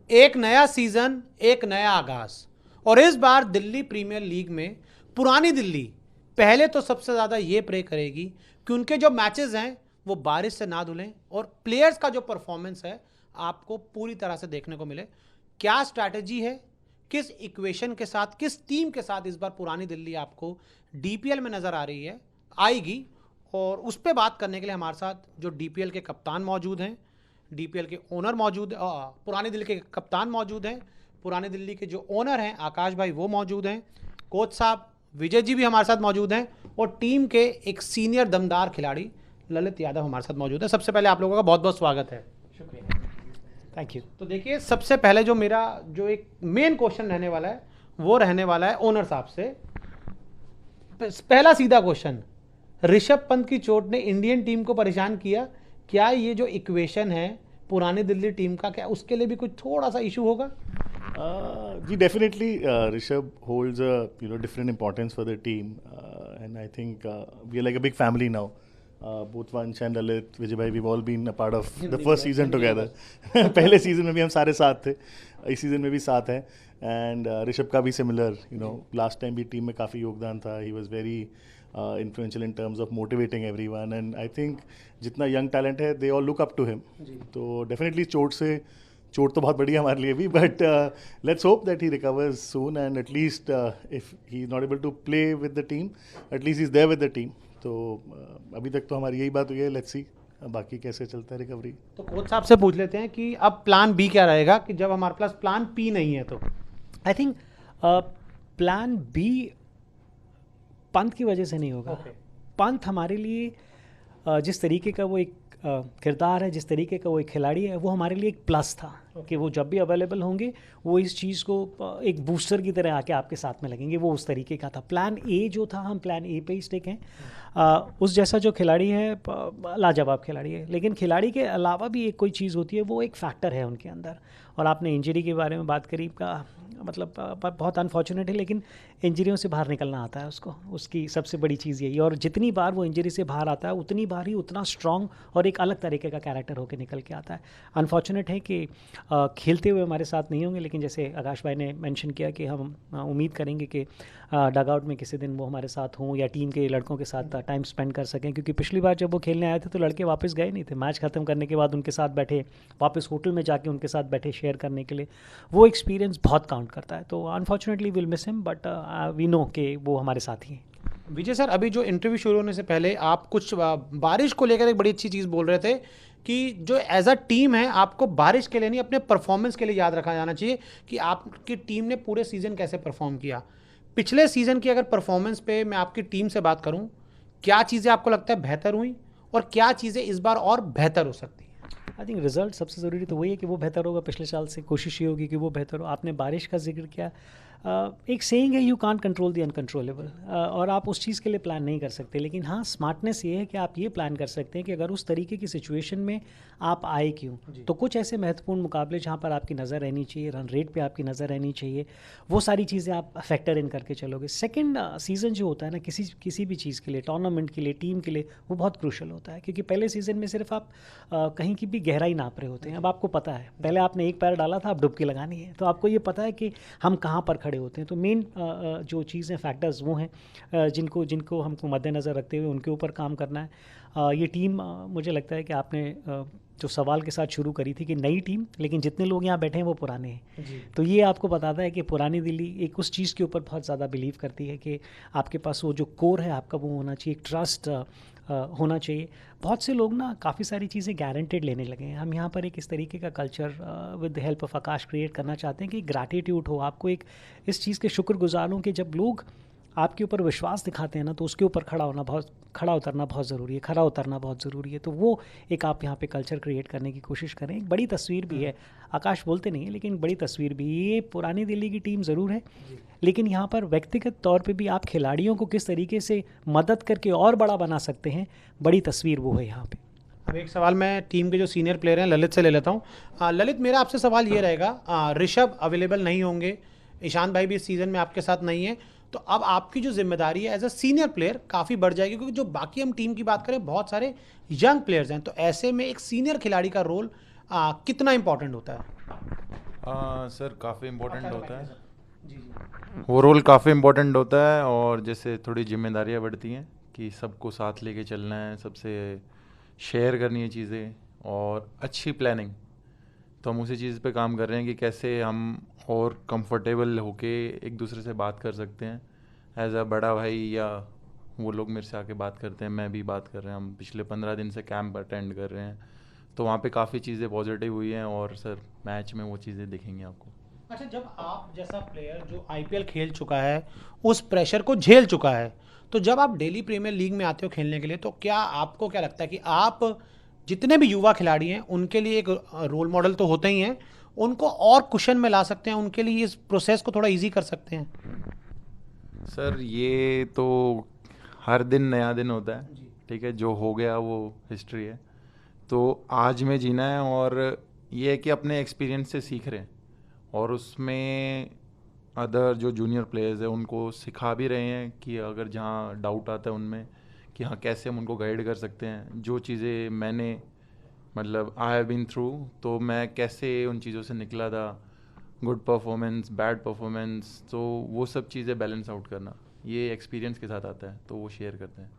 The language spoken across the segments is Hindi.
एक नया सीजन, एक नया आगाज। और इस बार दिल्ली प्रीमियर लीग में पुरानी दिल्ली पहले तो सबसे ज़्यादा ये प्रे करेगी कि उनके जो मैचेस हैं वो बारिश से ना धुलें और प्लेयर्स का जो परफॉर्मेंस है आपको पूरी तरह से देखने को मिले। क्या स्ट्रैटेजी है, किस इक्वेशन के साथ, किस टीम के साथ इस बार पुरानी दिल्ली आपको डीपीएल में नज़र आ रही है, आएगी। और उस पर बात करने के लिए हमारे साथ जो डीपीएल के कप्तान मौजूद हैं, डीपीएल के ओनर मौजूद, पुरानी दिल्ली के कप्तान मौजूद हैं, पुरानी दिल्ली के जो ओनर हैं आकाश भाई वो मौजूद हैं, कोच साहब विजय जी भी हमारे साथ मौजूद हैं, और टीम के एक सीनियर दमदार खिलाड़ी ललित यादव हमारे साथ मौजूद है। सबसे पहले आप लोगों का बहुत बहुत स्वागत है। शुक्रिया, थैंक यू। तो देखिए, सबसे पहले जो मेरा जो एक मेन क्वेश्चन रहने वाला है वो रहने वाला है ओनर साहब से। पहला सीधा क्वेश्चन, ऋषभ पंत की चोट ने इंडियन टीम को परेशान किया, क्या ये जो इक्वेशन है पुरानी दिल्ली टीम का, क्या उसके लिए भी कुछ थोड़ा सा इशू होगा? जी definitely Rishabh holds a different importance for the team, and I think we are like a big family now. Both Vansh and Lalit, Vijay bhai, we've all been a part of the first season together. पहले सीजन में भी हम सारे साथ थे, इस सीजन में भी साथ हैं, and ऋषभ का भी सिमिलर, लास्ट टाइम भी टीम में काफ़ी योगदान था. He was very influential in terms of motivating everyone, and I think जितना यंग टैलेंट है they all look up to him. तो डेफिनेटली चोट तो बहुत बड़ी है हमारे लिए भी, but let's hope that he recovers soon, and at least if he is not able to play with the team, at least is there with the team. तो अभी तक तो हमारी यही बात हुई है, लेट्स सी बाकी कैसे चलता है रिकवरी. तो कोच साहब से पूछ लेते हैं कि अब प्लान बी क्या रहेगा, कि जब हमारे पास प्लान पी नहीं है तो? I think plan B Pant की वजह से नहीं होगा. पंत हमारे लिए जिस तरीके का वो एक किरदार है, जिस तरीके का वो एक खिलाड़ी है, वो हमारे लिए एक प्लस था कि वो जब भी अवेलेबल होंगे वो इस चीज़ को एक बूस्टर की तरह आके आपके साथ में लगेंगे. वो उस तरीके का था. प्लान ए जो था, हम प्लान ए पे ही स्टिक हैं. उस जैसा जो खिलाड़ी है लाजवाब खिलाड़ी है, लेकिन खिलाड़ी के अलावा भी एक कोई चीज़ होती है, वो एक फैक्टर है उनके अंदर. और आपने इंजरी के बारे में बात करी, का मतलब बहुत अनफॉर्चुनेट है, लेकिन इंजरियों से बाहर निकलना आता है उसको. उसकी सबसे बड़ी चीज़ यही, और जितनी बार वो इंजरी से बाहर आता है उतनी बार ही उतना स्ट्रॉन्ग और एक अलग तरीके का कैरेक्टर होकर निकल के आता है. अनफॉर्चुनेट है कि खेलते हुए हमारे साथ नहीं होंगे, लेकिन जैसे आकाश भाई ने मेंशन किया कि हम उम्मीद करेंगे कि डगआउट में किसी दिन वो हमारे साथ हों या टीम के लड़कों के साथ टाइम स्पेंड कर सकें. क्योंकि पिछली बार जब वो खेलने आए थे तो लड़के वापस गए नहीं थे. मैच ख़त्म करने के बाद उनके साथ बैठे, वापस होटल में जाके उनके साथ बैठे शेयर करने के लिए. वो एक्सपीरियंस बहुत काउंट करता है. तो unfortunately will miss him, but we know कि वो हमारे साथ ही हैं. विजय सर, अभी जो इंटरव्यू शुरू होने से पहले आप कुछ बारिश को लेकर एक बड़ी अच्छी चीज़ बोल रहे थे कि जो एज अ टीम है आपको बारिश के लिए नहीं, अपने परफॉर्मेंस के लिए याद रखा जाना चाहिए कि आपकी टीम ने पूरे सीज़न कैसे परफॉर्म किया. पिछले सीज़न की अगर परफॉर्मेंस पे मैं आपकी टीम से बात करूं, क्या चीज़ें आपको लगता है बेहतर हुई और क्या चीज़ें इस बार और बेहतर हो सकती हैं? आई थिंक रिजल्ट सबसे ज़रूरी तो वही है कि वो बेहतर होगा. पिछले साल से कोशिश ये होगी कि वो बेहतर हो. आपने बारिश का जिक्र किया. एक सेइंग है, you can't control the uncontrollable, और आप उस चीज़ के लिए प्लान नहीं कर सकते. लेकिन हाँ, स्मार्टनेस ये है कि आप ये प्लान कर सकते हैं कि अगर उस तरीके की सिचुएशन में आप आए क्यों, तो कुछ ऐसे महत्वपूर्ण मुकाबले जहाँ पर आपकी नज़र रहनी चाहिए, रन रेट पे आपकी नज़र रहनी चाहिए, वो सारी चीज़ें आप फैक्टर इन करके चलोगे. सेकेंड सीज़न जो होता है ना, किसी भी चीज़ के लिए, टूर्नामेंट के लिए, टीम के लिए, वो बहुत क्रूशल होता है. क्योंकि पहले सीज़न में सिर्फ आप कहीं की भी गहराई नाप रहे होते हैं. अब आपको पता है, पहले आपने एक पैर डाला था, अब डुबकी लगानी है, तो आपको ये पता है कि हम कहाँ पर खड़े होते हैं. तो मेन जो चीज़ें फैक्टर्स वो हैं जिनको हमको मद्देनज़र रखते हुए उनके ऊपर काम करना है. ये टीम मुझे लगता है कि आपने जो सवाल के साथ शुरू करी थी कि नई टीम, लेकिन जितने लोग यहाँ बैठे हैं वो पुराने हैं. तो ये आपको बताता है कि पुरानी दिल्ली एक उस चीज़ के ऊपर बहुत ज़्यादा बिलीव करती है कि आपके पास वो जो कोर है आपका, वो होना चाहिए, एक ट्रस्ट होना चाहिए. बहुत से लोग ना काफ़ी सारी चीज़ें गारंटेड लेने लगे हैं. हम यहाँ पर एक इस तरीके का culture with the help of Akash create करना चाहते हैं कि ग्रैटिट्यूड हो, आपको एक इस चीज़ के शुक्रगुजार हों कि जब लोग आपके ऊपर विश्वास दिखाते हैं ना, तो उसके ऊपर खड़ा उतरना बहुत ज़रूरी है, खरा उतरना बहुत ज़रूरी है. तो वो एक आप यहाँ पे कल्चर क्रिएट करने की कोशिश करें. एक बड़ी तस्वीर भी है, आकाश बोलते नहीं है, लेकिन बड़ी तस्वीर भी. ये पुरानी दिल्ली की टीम ज़रूर है, लेकिन यहाँ पर व्यक्तिगत तौर पे भी आप खिलाड़ियों को किस तरीके से मदद करके और बड़ा बना सकते हैं, बड़ी तस्वीर वो है यहाँ पे. अब एक सवाल मैं टीम के जो सीनियर प्लेयर हैं ललित से ले लेता हूँ. ललित, मेरा आपसे सवाल ये रहेगा, ऋषभ अवेलेबल नहीं होंगे, ईशान भाई भी इस सीज़न में आपके साथ नहीं है, तो अब आपकी जो जिम्मेदारी है एज अ सीनियर प्लेयर काफ़ी बढ़ जाएगी, क्योंकि जो बाकी हम टीम की बात करें बहुत सारे यंग प्लेयर्स हैं. तो ऐसे में एक सीनियर खिलाड़ी का रोल कितना इंपॉर्टेंट होता है? सर काफ़ी इम्पोर्टेंट होता है, जी जी। वो रोल काफ़ी इम्पोर्टेंट होता है, और जैसे थोड़ी जिम्मेदारियाँ बढ़ती हैं कि सबको साथ लेके चलना है, सबसे शेयर करनी है चीज़ें, और अच्छी प्लानिंग। तो हम उसी चीज़ पे काम कर रहे हैं कि कैसे हम और कंफर्टेबल होके एक दूसरे से बात कर सकते हैं एज अ बड़ा भाई, या वो लोग मेरे से आके बात करते हैं, मैं भी बात कर रहे हैं। हम पिछले 15 दिन से कैंप अटेंड कर रहे हैं, तो वहाँ पे काफ़ी चीज़ें पॉजिटिव हुई हैं, और सर मैच में वो चीज़ें दिखेंगी आपको। अच्छा, जब आप जैसा प्लेयर जो आईपीएल खेल चुका है, उस प्रेशर को झेल चुका है, तो जब आप डेली प्रीमियर लीग में आते हो खेलने के लिए, तो क्या आपको क्या लगता है कि आप जितने भी युवा खिलाड़ी हैं उनके लिए एक रोल मॉडल तो होते ही हैं, उनको और कुशन में ला सकते हैं, उनके लिए इस प्रोसेस को थोड़ा इजी कर सकते हैं? सर ये तो हर दिन नया दिन होता है, जी। ठीक है, जो हो गया वो हिस्ट्री है, तो आज में जीना है, और ये है कि अपने एक्सपीरियंस से सीख रहे हैं, और उसमें अदर जो जूनियर प्लेयर्स हैं उनको सिखा भी रहे हैं कि अगर जहाँ डाउट आता है उनमें, कि हाँ कैसे हम उनको गाइड कर सकते हैं। जो चीज़ें मैंने मतलब आई हैव बीन थ्रू, तो मैं कैसे उन चीज़ों से निकला था, गुड परफॉर्मेंस, बैड परफॉर्मेंस, तो वो सब चीज़ें बैलेंस आउट करना, ये एक्सपीरियंस के साथ आता है, तो वो शेयर करते हैं।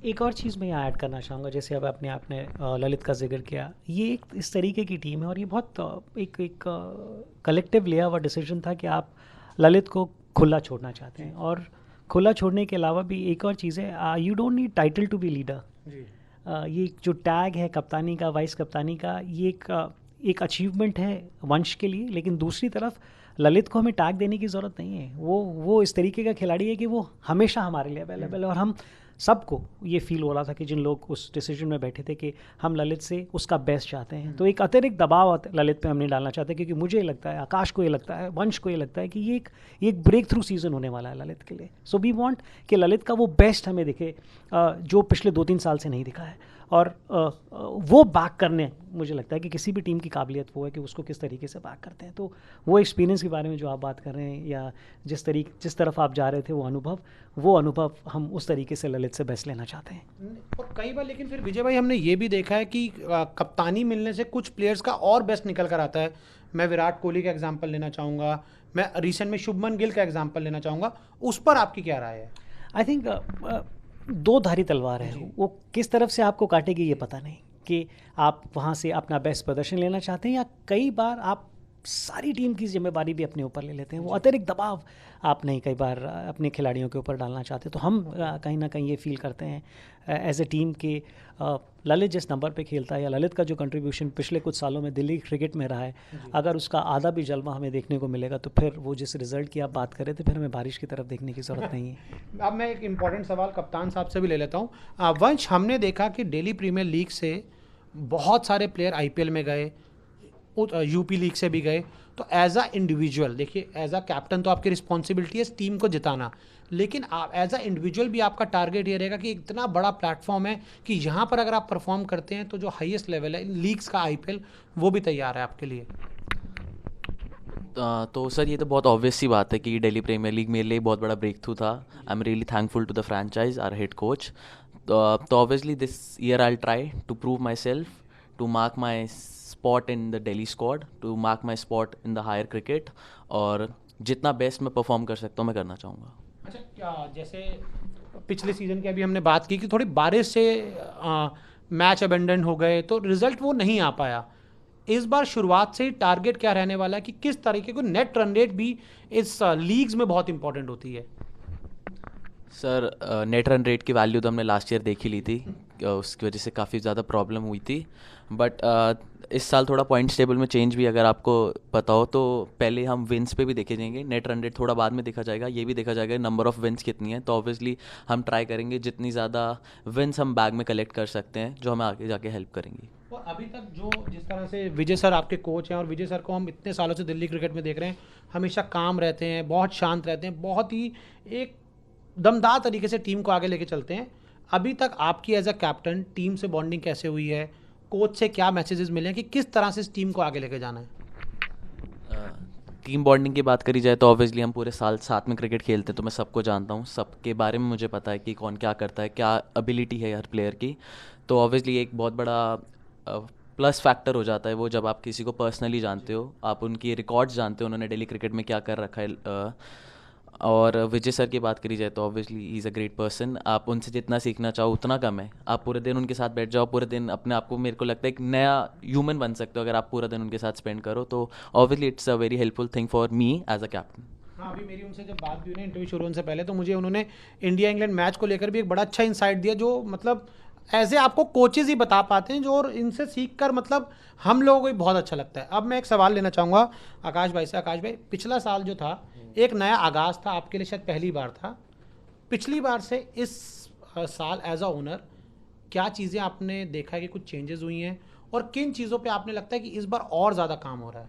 एक और चीज़ मैं यहाँ ऐड करना चाहूँगा, जैसे अब आपने ललित का जिक्र किया, ये एक इस तरीके की टीम है, और ये बहुत एक कलेक्टिव लिया हुआ डिसीजन था कि आप ललित को खुला छोड़ना चाहते हैं। और खुला छोड़ने के अलावा भी एक और चीज़ है, you don't need title to be leader. जी। ये जो टैग है कप्तानी का, वाइस कप्तानी का, ये एक अचीवमेंट है वंश के लिए, लेकिन दूसरी तरफ ललित को हमें टैग देने की ज़रूरत नहीं है। वो इस तरीके का खिलाड़ी है कि वो हमेशा हमारे लिए अवेलेबल है, और हम सबको ये फील हो रहा था कि जिन लोग उस डिसीजन में बैठे थे कि हम ललित से उसका बेस्ट चाहते हैं, तो एक अतिरिक्त दबाव ललित पे हम नहीं डालना चाहते, क्योंकि मुझे ये लगता है, आकाश को ये लगता है, वंश को ये लगता है कि ये एक ब्रेक थ्रू सीज़न होने वाला है ललित के लिए। सो वी वांट कि ललित का वो बेस्ट हमें दिखे, जो पिछले 2-3 साल से नहीं दिखा है, और वो बैक करने, मुझे लगता है कि किसी भी टीम की काबिलियत वो है कि उसको किस तरीके से बैक करते हैं। तो वो एक्सपीरियंस के बारे में जो आप बात कर रहे हैं, या जिस तरफ आप जा रहे थे, वो अनुभव हम उस तरीके से ललित से बेस्ट लेना चाहते हैं। और कई बार लेकिन फिर विजय भाई हमने ये भी देखा है कि कप्तानी मिलने से कुछ प्लेयर्स का और बेस्ट निकल कर आता है। मैं विराट कोहली का एग्जांपल लेना चाहूँगा, मैं रिसेंट में शुभमन गिल का एग्जांपल लेना चाहूँगा, उस पर आपकी क्या राय है? आई थिंक दो धारी तलवार है, वो किस तरफ से आपको काटेगी ये पता नहीं, कि आप वहाँ से अपना बेस्ट प्रदर्शन लेना चाहते हैं, या कई बार आप सारी टीम की जिम्मेदारी भी अपने ऊपर ले लेते हैं। वो अतिरिक्त दबाव आप नहीं कई बार अपने खिलाड़ियों के ऊपर डालना चाहते। तो हम कहीं ना कहीं ये फील करते हैं एज ए टीम के ललित जिस नंबर पे खेलता है, या ललित का जो कंट्रीब्यूशन पिछले कुछ सालों में दिल्ली क्रिकेट में रहा है, अगर उसका आधा भी जलवा हमें देखने को मिलेगा, तो फिर वो जिस रिजल्ट की आप बात करें, तो फिर हमें बारिश की तरफ देखने की ज़रूरत नहीं है। अब मैं एक इम्पॉर्टेंट सवाल कप्तान साहब से भी ले लेता हूँ। वंश, हमने देखा कि डेली प्रीमियर लीग से बहुत सारे प्लेयर आईपीएल में गए, यूपी लीग से भी गए, तो एज अ इंडिविजुअल देखिए, एज अ कैप्टन तो आपकी रिस्पॉन्सिबिलिटी है इस टीम को जिताना, लेकिन आप एज अ इंडिविजुअल भी आपका टारगेट ये रहेगा कि इतना बड़ा प्लेटफॉर्म है कि यहाँ पर अगर आप परफॉर्म करते हैं तो जो हाईएस्ट लेवल है लीग्स का आईपीएल, वो भी तैयार है आपके लिए। तो सर ये तो बहुत ऑब्वियस सी बात है कि दिल्ली प्रीमियर लीग मेरे लिए बहुत बड़ा ब्रेक थ्रू था। I am really thankful to the franchise, our head coach. तो obviously this year I will try to prove myself, to mark my spot in the daily squad, to mark my spot in the higher cricket, और जितना बेस्ट मैं परफॉर्म कर सकता हूँ मैं करना चाहूँगा। अच्छा, क्या जैसे पिछले सीजन की अभी हमने बात की कि थोड़ी बारिश से मैच अबेंडन हो गए, तो रिजल्ट वो नहीं आ पाया। इस बार शुरुआत से ही टारगेट क्या रहने वाला है कि किस तरीके को नेट रन रेट भी इस लीग्स में बहुत इंपॉर्टेंट होती है? सर नेट रन रेट की वैल्यू तो हमने लास्ट ईयर देख ही ली थी, उसकी वजह से काफ़ी ज़्यादा प्रॉब्लम हुई थी। बट इस साल थोड़ा पॉइंट्स टेबल में चेंज भी अगर आपको पता हो, तो पहले हम विन्स पे भी देखे जाएंगे, नेट रन रेट थोड़ा बाद में देखा जाएगा, ये भी देखा जाएगा नंबर ऑफ विन्स कितनी है। तो ऑब्वियसली हम ट्राई करेंगे जितनी ज़्यादा विन्स हम बैग में कलेक्ट कर सकते हैं, जो हमें आगे जाके हेल्प करेंगी। और अभी तक जो जिस तरह से विजय सर आपके कोच हैं, और विजय सर को हम इतने सालों से दिल्ली क्रिकेट में देख रहे हैं, हमेशा काम रहते हैं, बहुत शांत रहते हैं, बहुत ही एक दमदार तरीके से टीम को आगे लेके चलते हैं। अभी तक आपकी एज अ कैप्टन टीम से बॉन्डिंग कैसे हुई है? कोच से क्या मैसेजेस मिले हैं कि किस तरह से इस टीम को आगे लेके जाना है? टीम बॉन्डिंग की बात करी जाए तो ऑब्वियसली हम पूरे साल साथ में क्रिकेट खेलते हैं, तो मैं सबको जानता हूँ, सबके बारे में मुझे पता है कि कौन क्या करता है, क्या एबिलिटी है हर प्लेयर की। तो ऑब्वियसली एक बहुत बड़ा प्लस फैक्टर हो जाता है वो, जब आप किसी को पर्सनली जानते हो, आप उनकी रिकॉर्ड्स जानते हो, उन्होंने डेली क्रिकेट में क्या कर रखा है। और विजय सर की बात करी जाए तो obviously he is a great person. आप उनसे जितना सीखना चाहो उतना कम है। आप पूरे दिन उनके साथ बैठ जाओ, पूरे दिन अपने आप को, मेरे को लगता है एक नया ह्यूमन बन सकते हो अगर आप पूरा दिन उनके साथ स्पेंड करो। तो obviously it's a very helpful thing for me as a captain. हाँ, अभी मेरी उनसे जब बात भी हुई ना इंटरव्यू शुरू होने से पहले, तो मुझे उन्होंने इंडिया इंग्लैंड मैच को लेकर भी एक बड़ा अच्छा इंसाइट दिया, जो मतलब ऐसे आपको कोचेज ही बता पाते हैं, जो और इनसे सीख कर मतलब हम लोगों को भी बहुत अच्छा लगता है। अब मैं एक सवाल लेना चाहूँगा आकाश भाई से। आकाश भाई, पिछला साल जो था एक नया आगाज़ था आपके लिए, शायद पहली बार था। पिछली बार से इस साल एज अ ओनर क्या चीज़ें आपने देखा है कि कुछ चेंजेस हुई हैं, और किन चीज़ों पे आपने लगता है कि इस बार और ज़्यादा काम हो रहा है?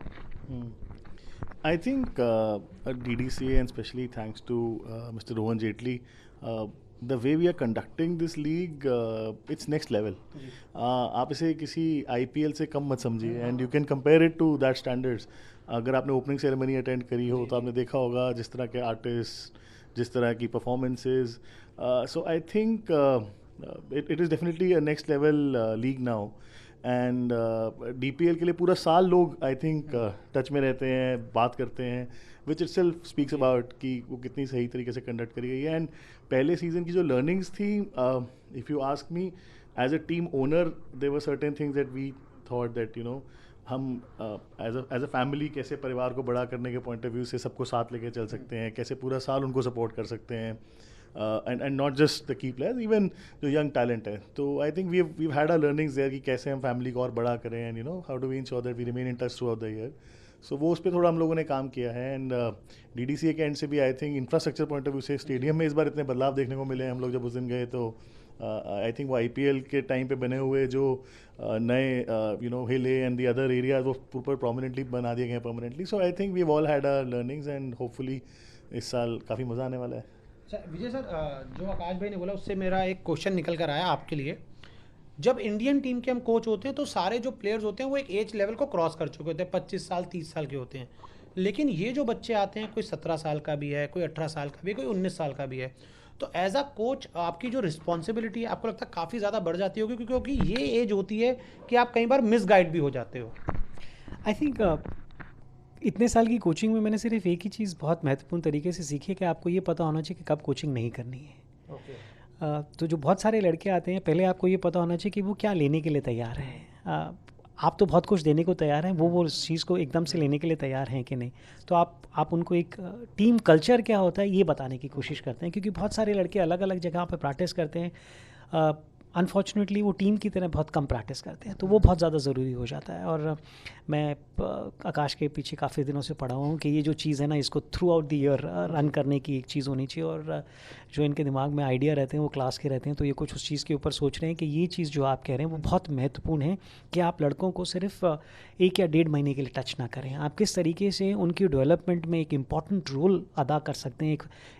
I think at DDCA, and especially thanks to Mr. Rohan Jaitley, the way we are conducting this league, it's next level. आप इसे किसी IPL से कम मत समझिए, and you can compare it to that standards. अगर आपने ओपनिंग सेरेमनी अटेंड करी हो तो आपने देखा होगा जिस तरह के आर्टिस्ट, जिस तरह की performances. So I think it is definitely a next level league now. And DPL के लिए पूरा साल लोग आई थिंक टच में रहते हैं, बात करते हैं, which it self speaks about कि वो कितनी सही तरीके से कंडक्ट करी गई है। एंड पहले सीजन की जो लर्निंग्स थी, if you ask me as a team owner, there were certain things that we thought that you know हम एज अ फैमिली कैसे परिवार को बड़ा करने के पॉइंट ऑफ व्यू से सबको साथ लेके चल सकते हैं, कैसे पूरा साल उनको सपोर्ट कर सकते हैं, and not just the key players, even जो यंग टैलेंट है। तो I think we had our learnings there कि कैसे हम फैमिली को और बड़ा करें, and you know how do we ensure that we remain in touch throughout the year. So वो उस पर थोड़ा हम लोगों ने काम किया है। एंड DDCA के एंड से भी I think infrastructure point of view से स्टेडियम में इस बार इतने बदलाव देखने को मिले हैं। हम लोग जब उस दिन गए तो आई थिंक वो IPL के टाइम पे बने हुए जो नए you know hills and the other area, वो ऊपर प्रोमिनेंटली बना दिए गए हैं permanently. So I think we all had our learnings, and hopefully इस साल काफ़ी मज़ा आने वाला है। विजय सर, जो आकाश भाई ने बोला उससे मेरा एक क्वेश्चन निकल कर आया आपके लिए। जब इंडियन टीम के हम कोच होते हैं तो सारे जो प्लेयर्स होते हैं वो एक एज लेवल को क्रॉस कर चुके होते हैं, 25 साल 30 साल के होते हैं। लेकिन ये जो बच्चे आते हैं, कोई 17 साल का भी है, कोई 18 साल का भी है, कोई 19 साल का भी है। तो एज अ कोच आपकी जो रिस्पॉन्सिबिलिटी है, आपको लगता है काफ़ी ज़्यादा बढ़ जाती होगी, क्योंकि ये एज होती है कि आप कई बार मिसगाइड भी हो जाते हो। आई थिंक इतने साल की कोचिंग में मैंने सिर्फ एक ही चीज़ बहुत महत्वपूर्ण तरीके से सीखी है कि आपको ये पता होना चाहिए कि कब कोचिंग नहीं करनी है। तो जो बहुत सारे लड़के आते हैं, पहले आपको ये पता होना चाहिए कि वो क्या लेने के लिए तैयार हैं। आप तो बहुत कुछ देने को तैयार हैं, वो उस चीज़ को एकदम से लेने के लिए तैयार हैं कि नहीं। तो आप उनको एक टीम कल्चर क्या होता है ये बताने की कोशिश करते हैं, क्योंकि बहुत सारे लड़के अलग अलग जगह पर प्रैक्टिस करते हैं। अनफॉर्चुनेटली वो टीम की तरह बहुत कम प्रैक्टिस करते हैं, तो वो बहुत ज़्यादा ज़रूरी हो जाता है। और मैं आकाश के पीछे काफ़ी दिनों से पढ़ा हुआ हूँ कि ये जो चीज़ है ना, इसको through out the year run करने की एक चीज़ होनी चाहिए। और जो इनके दिमाग में आइडिया रहते हैं वो क्लास के रहते हैं, तो ये कुछ उस चीज़ के ऊपर सोच रहे हैं कि ये चीज़ जो आप कह रहे हैं वो बहुत महत्वपूर्ण है कि आप लड़कों को सिर्फ 1 या 1.5 महीने के लिए टच ना करें। आप किस तरीके से उनकी डेवलपमेंट में एक इम्पॉर्टेंट रोल अदा कर सकते हैं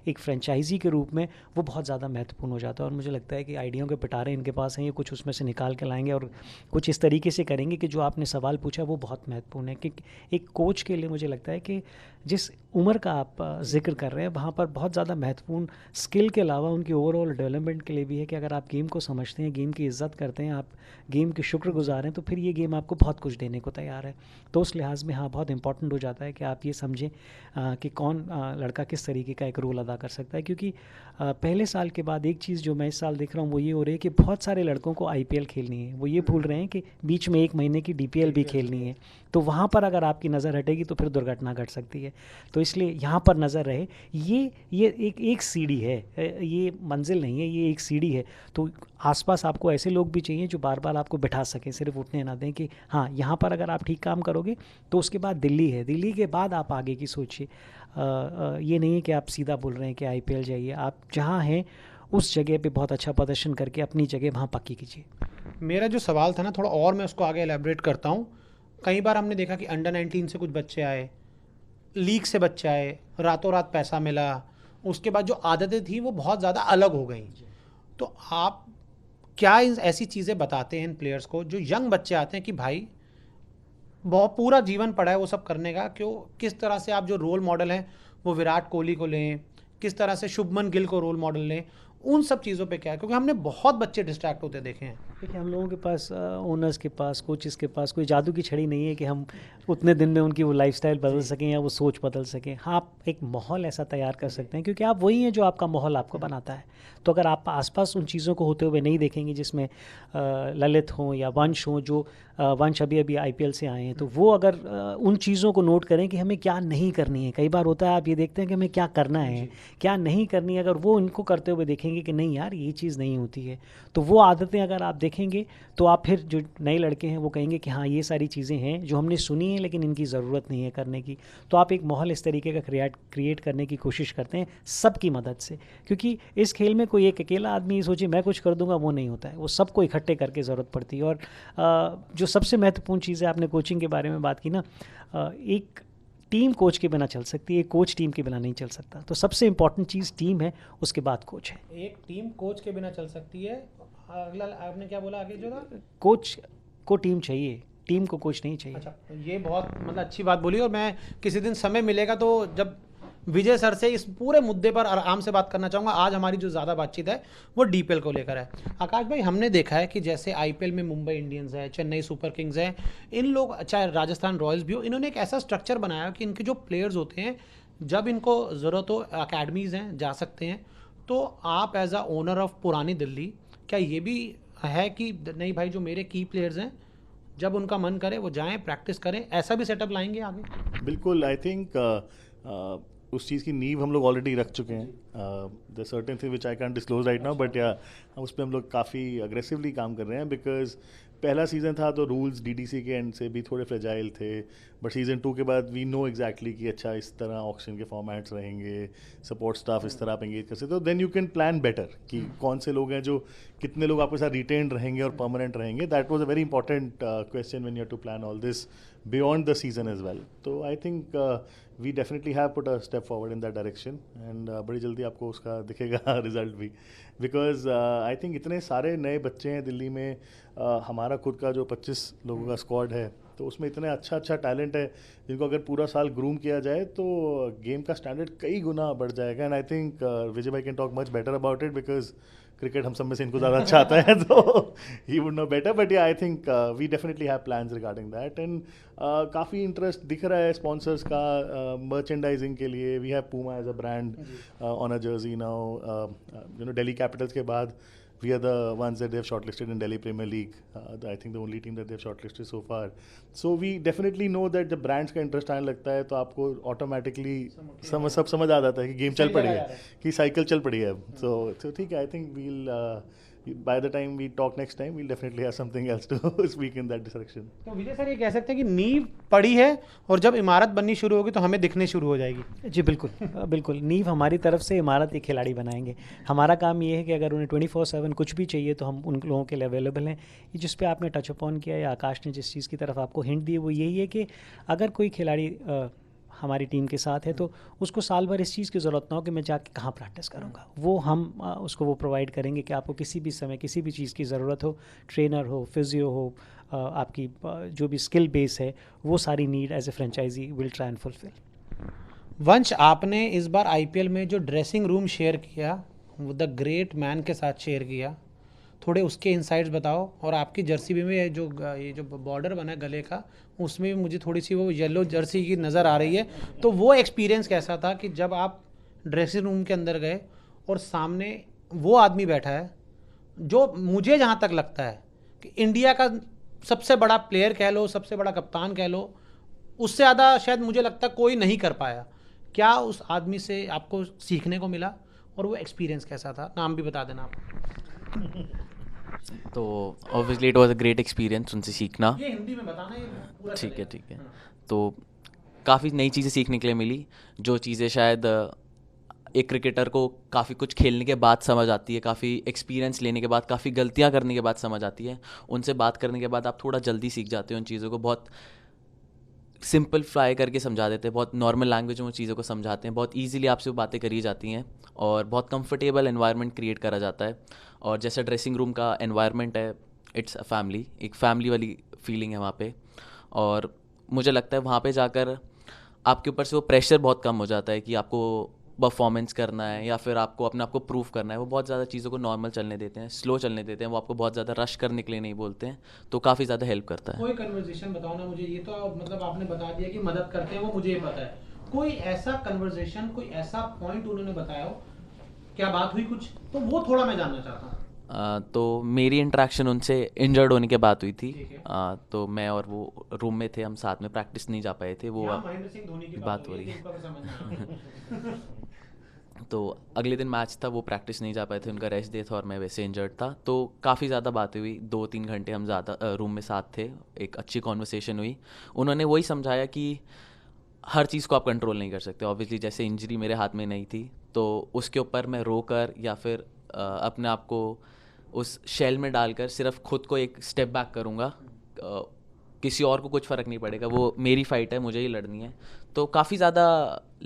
एक फ्रेंचाइजी के रूप में, वो बहुत ज़्यादा महत्वपूर्ण हो जाता है। और मुझे लगता है कि आइडियाओं के पिटारे इनके पास हैं, ये कुछ उसमें से निकाल के लाएंगे और कुछ इस तरीके से करेंगे कि जो आपने सवाल पूछा वो बहुत महत्वपूर्ण है। कि एक कोच के लिए मुझे लगता है कि जिस उम्र का आप जिक्र कर रहे हैं, वहाँ पर बहुत ज़्यादा महत्वपूर्ण स्किल के अलावा उनकी ओवरऑल डेवलपमेंट के लिए भी है कि अगर आप गेम को समझते हैं, गेम की इज़्ज़त करते हैं, आप गेम के शुक्रगुजार हैं, तो फिर ये गेम आपको बहुत कुछ देने को तैयार है। तो उस लिहाज में हाँ, बहुत इंपॉर्टेंट हो जाता है कि आप ये समझें कि कौन लड़का किस तरीके का एक रोल अदा कर सकता है। क्योंकि पहले साल के बाद एक चीज़ जो मैं इस साल देख रहा हूँ वो ये हो रही है कि बहुत सारे लड़कों को IPL खेलनी है, वो ये भूल रहे हैं कि बीच में 1 महीने की DPL भी खेलनी है। तो वहाँ पर अगर आपकी नज़र हटेगी तो फिर दुर्घटना घट सकती है। तो इसलिए यहाँ पर नज़र रहे। ये एक सीढ़ी है, ये मंजिल नहीं है, ये एक सीढ़ी है। तो आसपास आपको ऐसे लोग भी चाहिए जो बार बार आपको बिठा सकें, सिर्फ उठने ना दें कि हाँ यहाँ पर अगर आप ठीक काम करोगे तो उसके बाद दिल्ली है, दिल्ली के बाद आप आगे की सोचिए। ये नहीं है कि आप सीधा बोल रहे हैं कि IPL जाइए। आप जहाँ हैं उस जगह पे बहुत अच्छा प्रदर्शन करके अपनी जगह वहाँ पक्की कीजिए। मेरा जो सवाल था ना, थोड़ा और मैं उसको आगे एलैबोरेट करता हूँ। कई बार हमने देखा कि अंडर 19 से कुछ बच्चे आए, लीग से बच्चे आए, रातों रात पैसा मिला, उसके बाद जो आदतें थी वो बहुत ज़्यादा अलग हो गई। तो आप क्या ऐसी चीज़ें बताते हैं इन प्लेयर्स को, जो यंग बच्चे आते हैं कि भाई बहुत पूरा जीवन पड़ा है वो सब करने का, क्यों किस तरह से आप जो रोल मॉडल हैं वो विराट कोहली को लें, किस तरह से शुभमन गिल को रोल मॉडल लें, उन सब चीज़ों पे क्या है, क्योंकि हमने बहुत बच्चे डिस्ट्रैक्ट होते देखे हैं। देखिए हम लोगों के पास, ओनर्स के पास, कोचेस के पास कोई जादू की छड़ी नहीं है कि हम उतने दिन में उनकी वो लाइफस्टाइल बदल सकें या वो सोच बदल सकें। हाँ, आप एक माहौल ऐसा तैयार कर सकते हैं, क्योंकि आप वही हैं जो आपका माहौल आपको बनाता है। तो अगर आप आसपास उन चीज़ों को होते हुए नहीं देखेंगे, जिसमें ललित हों या वंश हों, जो वंश अभी अभी IPL से आए हैं, तो वो अगर उन चीज़ों को नोट करें कि हमें क्या नहीं करनी है। कई बार होता है आप ये देखते हैं कि हमें क्या करना है, क्या नहीं करनी है, अगर वो इनको करते हुए देखेंगे कि नहीं यार ये चीज़ नहीं होती है, तो वो आदतें अगर आप देखेंगे तो आप फिर जो नए लड़के हैं वो कहेंगे कि हाँ ये सारी चीज़ें हैं जो हमने सुनी हैं लेकिन इनकी ज़रूरत नहीं है करने की। तो आप एक माहौल इस तरीके का क्रिएट करने की कोशिश करते हैं सबकी मदद से, क्योंकि इस खेल में कोई एक अकेला आदमी सोचे मैं कुछ कर दूंगा, वो नहीं होता है, वो सबको इकट्ठे करके ज़रूरत पड़ती है। और जो सबसे महत्वपूर्ण चीज़ है, आपने कोचिंग के बारे में बात की ना, एक टीम कोच के बिना चल सकती है, एक कोच टीम के बिना नहीं चल सकता। तो सबसे इंपॉर्टेंट चीज़ टीम है, उसके बाद कोच है। एक टीम कोच के बिना चल सकती है, अगला आपने क्या बोला आगे जो था? कोच को टीम चाहिए, टीम को कोच नहीं चाहिए। अच्छा, ये बहुत मतलब अच्छी बात बोली, और मैं किसी दिन समय मिलेगा तो जब विजय सर से इस पूरे मुद्दे पर आराम से बात करना चाहूँगा। आज हमारी जो ज़्यादा बातचीत है वो DPL को लेकर है। आकाश भाई, हमने देखा है कि जैसे IPL में मुंबई इंडियंस है, चेन्नई सुपर किंग्स है, इन लोग, चाहे राजस्थान रॉयल्स भी हो, इन्होंने एक ऐसा स्ट्रक्चर बनाया कि इनके जो प्लेयर्स होते हैं, जब इनको ज़रूरत हो, अकेडमीज़ हैं, जा सकते हैं। तो आप एज अ ओनर ऑफ पुरानी दिल्ली, क्या ये भी है कि नहीं भाई, जो मेरे की प्लेयर्स हैं, जब उनका मन करे वो जाएं, प्रैक्टिस करें, ऐसा भी सेटअप लाएंगे आगे? बिल्कुल, आई थिंक उस चीज़ की नींव हम लोग ऑलरेडी रख चुके हैं। The certain thing which I can disclose right now, but या उस पर हम लोग काफ़ी अग्रेसिवली काम कर रहे हैं, बिकॉज पहला सीज़न था तो रूल्स DDC के एंड से भी थोड़े फ्रेजाइल थे, बट सीज़न 2 के बाद वी नो एग्जैक्टली कि अच्छा इस तरह ऑक्शन के फॉर्मेट्स रहेंगे, सपोर्ट स्टाफ इस तरह आप एंगेज कर सकते हो, then you can plan better कि कौन से लोग हैं जो, कितने लोग आपके साथ रिटेन रहेंगे और परमानेंट रहेंगे। That was a very important question when you have to plan all this beyond the season as well. तो I think we definitely have put a step forward in that direction, and बड़ी जल्दी आपको उसका दिखेगा रिजल्ट भी, बिकॉज आई थिंक इतने सारे नए बच्चे हैं दिल्ली में। हमारा खुद का जो 25 लोगों का स्क्वाड है, तो उसमें इतने अच्छा टैलेंट है जिनको अगर पूरा साल ग्रूम किया जाए तो गेम का स्टैंडर्ड कई गुना बढ़ जाएगा। एंड आई थिंक विजय भाई can talk much better about it, because cricket हम सब में से इनको ज़्यादा अच्छा आता है, तो he would know better, but I think we definitely have plans regarding that. And काफ़ी इंटरेस्ट दिख रहा है स्पॉन्सर्स का मर्चेंडाइजिंग के लिए। We have Puma as a brand on a jersey now, you know Delhi Capitals के बाद we are the ones that they have shortlisted in Delhi Premier League. I think the only team that they have shortlisted so far. So we definitely know that जब brands का interest आने लगता है तो आपको automatically सब समझ आ जाता है कि गेम चल पड़ी है, कि साइकिल चल पड़ी है। So ठीक है, I think we'll by the time we talk next time we'll definitely have something else to speak in that direction. तो विजय सर, ये कह सकते हैं कि नींव पड़ी है और जब इमारत बननी शुरू होगी तो हमें दिखने शुरू हो जाएगी। जी बिल्कुल, बिल्कुल। नींव हमारी तरफ से, इमारत एक खिलाड़ी बनाएंगे। हमारा काम ये है कि अगर उन्हें 24/7 कुछ भी चाहिए तो हम उन लोगों के लिए अवेलेबल हैं। ये जिस पे आपने टच अपॉन किया या आकाश ने जिस चीज़ की तरफ आपको हिंट दी, वो यही है कि अगर कोई खिलाड़ी हमारी टीम के साथ है तो उसको साल भर इस चीज़ की ज़रूरत ना हो कि मैं जाके कहाँ प्रैक्टिस करूँगा। वो हम उसको वो प्रोवाइड करेंगे कि आपको किसी भी समय किसी भी चीज़ की ज़रूरत हो, ट्रेनर हो, फिजियो हो, आपकी जो भी स्किल बेस है, वो सारी need as a franchise will try and fulfil. Vansh, आपने इस बार IPL में जो ड्रेसिंग रूम शेयर किया वो द ग्रेट मैन के साथ शेयर किया, थोड़े उसके इनसाइट्स बताओ। और आपकी जर्सी भी में ये जो बॉर्डर बना है गले का, उसमें भी मुझे थोड़ी सी वो येलो जर्सी की नज़र आ रही है। तो वो एक्सपीरियंस कैसा था कि जब आप ड्रेसिंग रूम के अंदर गए और सामने वो आदमी बैठा है जो मुझे जहाँ तक लगता है कि इंडिया का सबसे बड़ा प्लेयर कह लो, सबसे बड़ा कप्तान कह लो, उससे ज़्यादा शायद मुझे लगता है कोई नहीं कर पाया। क्या उस आदमी से आपको सीखने को मिला और वो एक्सपीरियंस कैसा था? नाम भी बता देना आप। तो obviously it was a great experience उनसे सीखना। ये हिंदी में बताना, ये पूरा ठीक है, चलेगा। ठीक है। तो काफ़ी नई चीज़ें सीखने के लिए मिली, जो चीज़ें शायद एक क्रिकेटर को काफ़ी कुछ खेलने के बाद समझ आती है, काफ़ी एक्सपीरियंस लेने के बाद, काफ़ी गलतियां करने के बाद समझ आती है। उनसे बात करने के बाद आप थोड़ा जल्दी सीख जाते हो उन चीज़ों को, बहुत सिंपलीफाई करके समझा देते हैं, बहुत नॉर्मल लैंग्वेज में वो चीज़ों को समझाते हैं, बहुत ईजिली आपसे वो बातें करी जाती हैं और बहुत कंफर्टेबल एनवायरनमेंट क्रिएट करा जाता है। और जैसे ड्रेसिंग रूम का एनवायरनमेंट है, इट्स अ फैमिली, एक फैमिली वाली फीलिंग है वहाँ पे। और मुझे लगता है वहाँ पे जाकर आपके ऊपर से वो प्रेशर बहुत कम हो जाता है कि आपको परफॉर्मेंस करना है या फिर आपको अपने आप को प्रूव करना है, वो बहुत ज़्यादा चीज़ों को नॉर्मल चलने देते हैं, स्लो चलने देते हैं, वो आपको बहुत ज़्यादा रश करने के लिए नहीं बोलते हैं, तो काफ़ी ज़्यादा हेल्प करता है। कोई कन्वर्सेशन बताओ ना मुझे, ये तो मतलब आपने बता दिया कि मदद करते हैं वो मुझे पता है, कोई ऐसा कन्वर्सेशन, कोई ऐसा पॉइंट उन्होंने बताया हो, क्या बात हुई कुछ, तो वो थोड़ा मैं जानना चाहता हूँ। तो मेरी इंटरेक्शन उनसे इंजर्ड होने के बाद हुई थी। ठीक है। तो मैं और वो रूम में थे, हम साथ में प्रैक्टिस नहीं जा पाए थे, वो यहाँ महेंद्र सिंह धोनी की बात हो रही है। इनको भी समझना है। तो अगले दिन मैच था, वो प्रैक्टिस नहीं जा पाए थे, उनका रेस्ट डे था और मैं वैसे इंजर्ड था, तो काफ़ी ज़्यादा बातें हुई, 2-3 घंटे हम ज़्यादा रूम में साथ थे, एक अच्छी कॉन्वर्सेशन हुई। उन्होंने वही समझाया कि हर चीज़ को आप कंट्रोल नहीं कर सकते, ऑब्वियसली जैसे इंजरी मेरे हाथ में नहीं थी तो उसके ऊपर मैं रो कर या फिर अपने आप को उस शेल में डालकर सिर्फ खुद को एक स्टेप बैक करूँगा, किसी और को कुछ फ़र्क नहीं पड़ेगा, वो मेरी फ़ाइट है, मुझे ही लड़नी है। तो काफ़ी ज़्यादा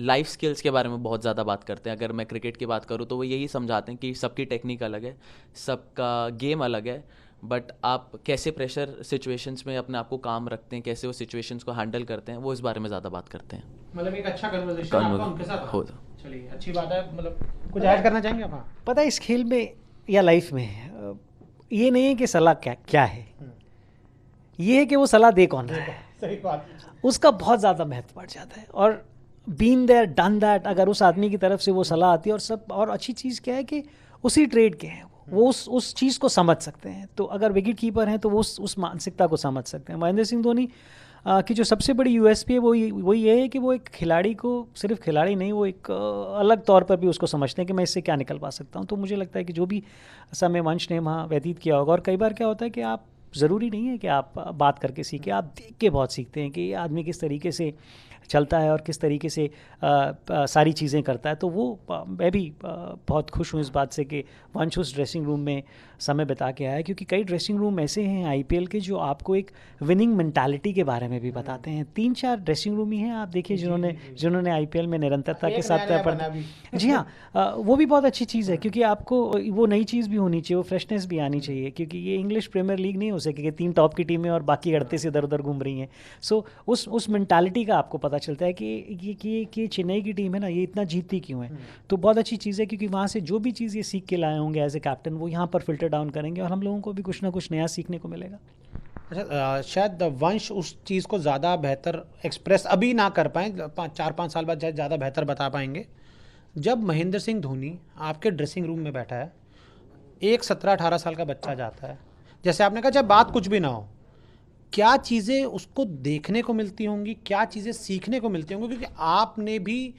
लाइफ स्किल्स के बारे में बहुत ज़्यादा बात करते हैं। अगर मैं क्रिकेट की बात करूँ तो वो यही समझाते हैं कि सबकी टेक्निक अलग है, सबका गेम अलग है, बट आप कैसे प्रेशर सिचुएशंस में अपने आप को काम रखते हैं, कैसे वो सिचुएशंस को हैंडल करते हैं, वो इस बारे में ज़्यादा बात करते हैं। मतलब एक अच्छा कन्वर्सेशन आपका उनके साथ हो चलिए अच्छी बात है। मतलब कुछ ऐड करना चाहेंगे आप? हाँ। पता है इस खेल में या लाइफ में ये नहीं है कि सलाह क्या क्या है, ये है कि वो सलाह दे कौन रहा है, सही बात। उसका बहुत ज़्यादा महत्व बढ़ जाता है। और बीन देयर डन दैट, अगर उस आदमी की तरफ से वो सलाह आती है, और सब और अच्छी चीज़ क्या है कि उसी ट्रेड के हैं वो उस चीज़ को समझ सकते हैं। तो अगर विकेट कीपर हैं तो वो उस मानसिकता को समझ सकते हैं। महेंद्र सिंह धोनी की जो सबसे बड़ी यूएसपी है वो ये है कि वो एक खिलाड़ी को, सिर्फ खिलाड़ी नहीं, वो एक अलग तौर पर भी उसको समझते हैं कि मैं इससे क्या निकल पा सकता हूँ। तो मुझे लगता है कि जो भी समय वंश ने वहाँ व्यतीत किया होगा, और कई बार क्या होता है कि आप ज़रूरी नहीं है कि आप बात करके सीखें, आप देख के बहुत सीखते हैं कि ये आदमी किस तरीके से चलता है और किस तरीके से सारी चीज़ें करता है। तो वो मैं भी बहुत खुश हूँ इस बात से कि वंश उस ड्रेसिंग रूम में समय बिता के आया, क्योंकि कई ड्रेसिंग रूम ऐसे हैं आईपीएल के जो आपको एक विनिंग मेंटालिटी के बारे में भी बताते हैं। 3-4 ड्रेसिंग रूम ही हैं आप देखिए जिन्होंने आईपीएल में निरंतरता के साथ जी हाँ, वो भी बहुत अच्छी चीज़ है, क्योंकि आपको वो नई चीज़ भी होनी चाहिए, वो फ्रेशनेस भी आनी चाहिए, क्योंकि ये इंग्लिश प्रीमियर लीग नहीं हो सकेगी 3 टॉप की टीमें और बाकी 38 इधर उधर घूम रही हैं। सो उस मेंटालिटी का आपको पता चलता है कि चेन्नई की टीम है ना, ये इतना जीतती क्यों है। तो बहुत अच्छी चीज़ है, क्योंकि वहाँ से जो भी चीज़ ये सीख के लाए होंगे एज ए कैप्टन, वो यहाँ पर फिल्टर डाउन करेंगे और हम लोगों को भी कुछ ना कुछ नया सीखने को मिलेगा। अच्छा, शायद वंश उस चीज़ को ज़्यादा बेहतर एक्सप्रेस अभी ना कर पाएँ, 4-5 साल बाद ज़्यादा बेहतर बता पाएंगे। जब महेंद्र सिंह धोनी आपके ड्रेसिंग रूम में बैठा है, एक 17-18 साल का बच्चा जाता है, जैसे आपने कहा चाहे बात कुछ भी ना हो, क्या चीज़ें उसको देखने को मिलती होंगी, क्या चीज़ें सीखने को मिलती होंगी, क्योंकि आपने भी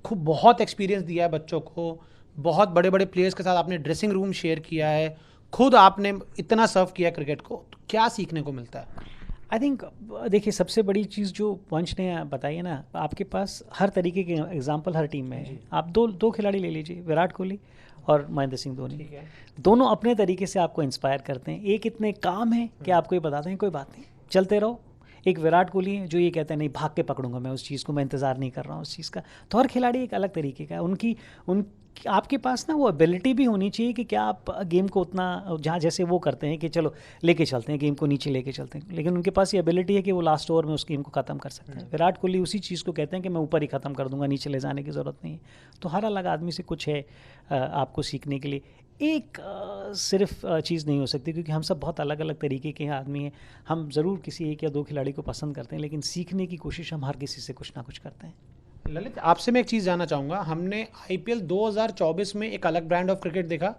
खूब बहुत एक्सपीरियंस दिया है बच्चों को, बहुत बड़े बड़े प्लेयर्स के साथ आपने ड्रेसिंग रूम शेयर किया है, खुद आपने इतना सर्व किया क्रिकेट को, तो क्या सीखने को मिलता है? आई थिंक देखिए सबसे बड़ी चीज़ जो वंश ने बताई है ना, आपके पास हर तरीके के एग्जाम्पल हर टीम में है। आप दो खिलाड़ी ले लीजिए, विराट कोहली और महेंद्र सिंह धोनी, दोनों अपने तरीके से आपको इंस्पायर करते हैं। एक इतने काम है कि आपको ये बताते हैं कोई बात नहीं, चलते रहो। एक विराट कोहली है जो ये कहते हैं नहीं भाग के पकड़ूंगा मैं उस चीज़ को, मैं इंतज़ार नहीं कर रहा हूँ उस चीज़ का। तो हर खिलाड़ी एक अलग तरीके का है। आपके पास ना वो एबिलिटी भी होनी चाहिए कि क्या आप गेम को उतना, जहाँ जैसे वो करते हैं कि चलो लेके चलते हैं गेम को, नीचे लेके चलते हैं, लेकिन उनके पास ये एबिलिटी है कि वो लास्ट ओवर में उस गेम को ख़त्म कर सकते हैं। विराट कोहली उसी चीज़ को कहते हैं कि मैं ऊपर ही ख़त्म कर दूंगा, नीचे ले जाने की ज़रूरत नहीं है। तो हर अलग आदमी से कुछ है आपको सीखने के लिए। एक सिर्फ चीज़ नहीं हो सकती, क्योंकि हम सब बहुत अलग अलग तरीके के आदमी हैं। हम ज़रूर किसी 1 या 2 खिलाड़ी को पसंद करते हैं, लेकिन सीखने की कोशिश हम हर किसी से कुछ ना कुछ करते हैं। ललित, आपसे मैं एक चीज़ जानना चाहूँगा, हमने आईपीएल 2024 में एक अलग ब्रांड ऑफ क्रिकेट देखा,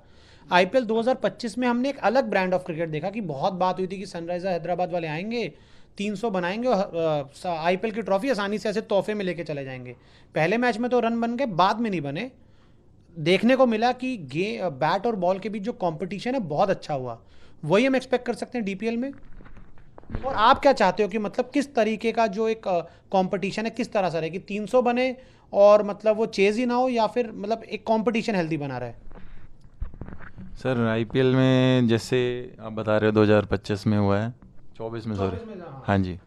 आईपीएल 2025 में हमने एक अलग ब्रांड ऑफ क्रिकेट देखा कि बहुत बात हुई थी कि सनराइजर हैदराबाद वाले आएंगे, 300 बनाएंगे और आईपीएल की ट्रॉफी आसानी से ऐसे तोहफे में लेके चले जाएंगे। पहले मैच में तो रन बन गए, बाद में नहीं बने। देखने को मिला कि बैट और बॉल के बीच जो कंपटीशन है बहुत अच्छा हुआ, वही हम एक्सपेक्ट कर सकते हैं डीपीएल में। और आप क्या चाहते हो कि मतलब किस तरीके का जो एक कंपटीशन है किस तरह से रहे कि 300 बने और मतलब वो चेज ही ना हो, या फिर मतलब एक कंपटीशन हेल्दी बना रहे? सर आईपीएल में जैसे आप बता रहे हो 2025 में हुआ है, 24 में सॉरी, हाँ जी।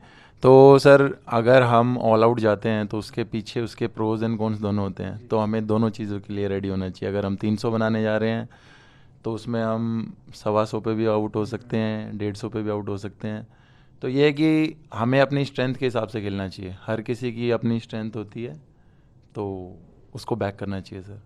तो सर अगर हम ऑल आउट जाते हैं तो उसके पीछे उसके प्रोज एंड कॉन्स दोनों होते हैं, तो हमें दोनों चीज़ों के लिए रेडी होना चाहिए। अगर हम 300 बनाने जा रहे हैं तो उसमें हम 125 पे भी आउट हो सकते हैं, 150 पे भी आउट हो सकते हैं। तो ये है कि हमें अपनी स्ट्रेंथ के हिसाब से खेलना चाहिए, हर किसी की अपनी स्ट्रेंथ होती है, तो उसको बैक करना चाहिए सर,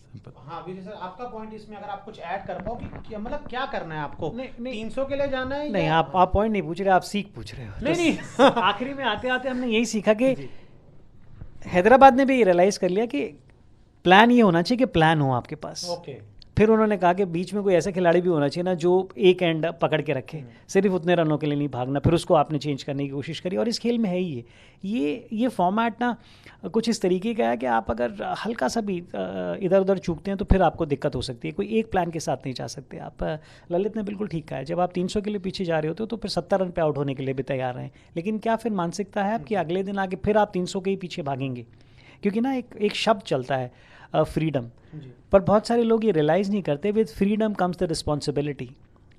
सिंपल। हाँ विजय सर, आपका पॉइंट इसमें अगर आप कुछ ऐड कर पाओ कि मतलब क्या करना है आपको? नहीं। 300 के लिए जाना है नहीं, या- आप पॉइंट नहीं पूछ रहे, आप सीख पूछ रहे हो। नहीं, तो आखिरी में आते आते हमने यही सीखा कि हैदराबाद ने भी ये रियलाइज़ कर लिया कि प्लान ये होना चाहिए कि प्लान हो आपके पास। ओके। फिर उन्होंने कहा कि बीच में कोई ऐसा खिलाड़ी भी होना चाहिए ना जो एक एंड पकड़ के रखे, सिर्फ उतने रनों के लिए नहीं भागना, फिर उसको आपने चेंज करने की कोशिश करी। और इस खेल में है ही ये फॉर्मेट ना कुछ इस तरीके का है कि आप अगर हल्का सा भी इधर उधर चूकते हैं तो फिर आपको दिक्कत हो सकती है। कोई एक प्लान के साथ नहीं जा सकते आप। ललित ने बिल्कुल ठीक कहा है, जब आप 300 के लिए पीछे जा रहे होते हो तो फिर 70 रन पे आउट होने के लिए भी तैयार हैं, लेकिन क्या फिर मानसिकता है आपकी अगले दिन आके फिर आप 300 के ही पीछे भागेंगे? क्योंकि ना एक शब्द चलता है फ्रीडम, पर बहुत सारे लोग ये रियलाइज़ नहीं करते, with freedom comes the responsibility.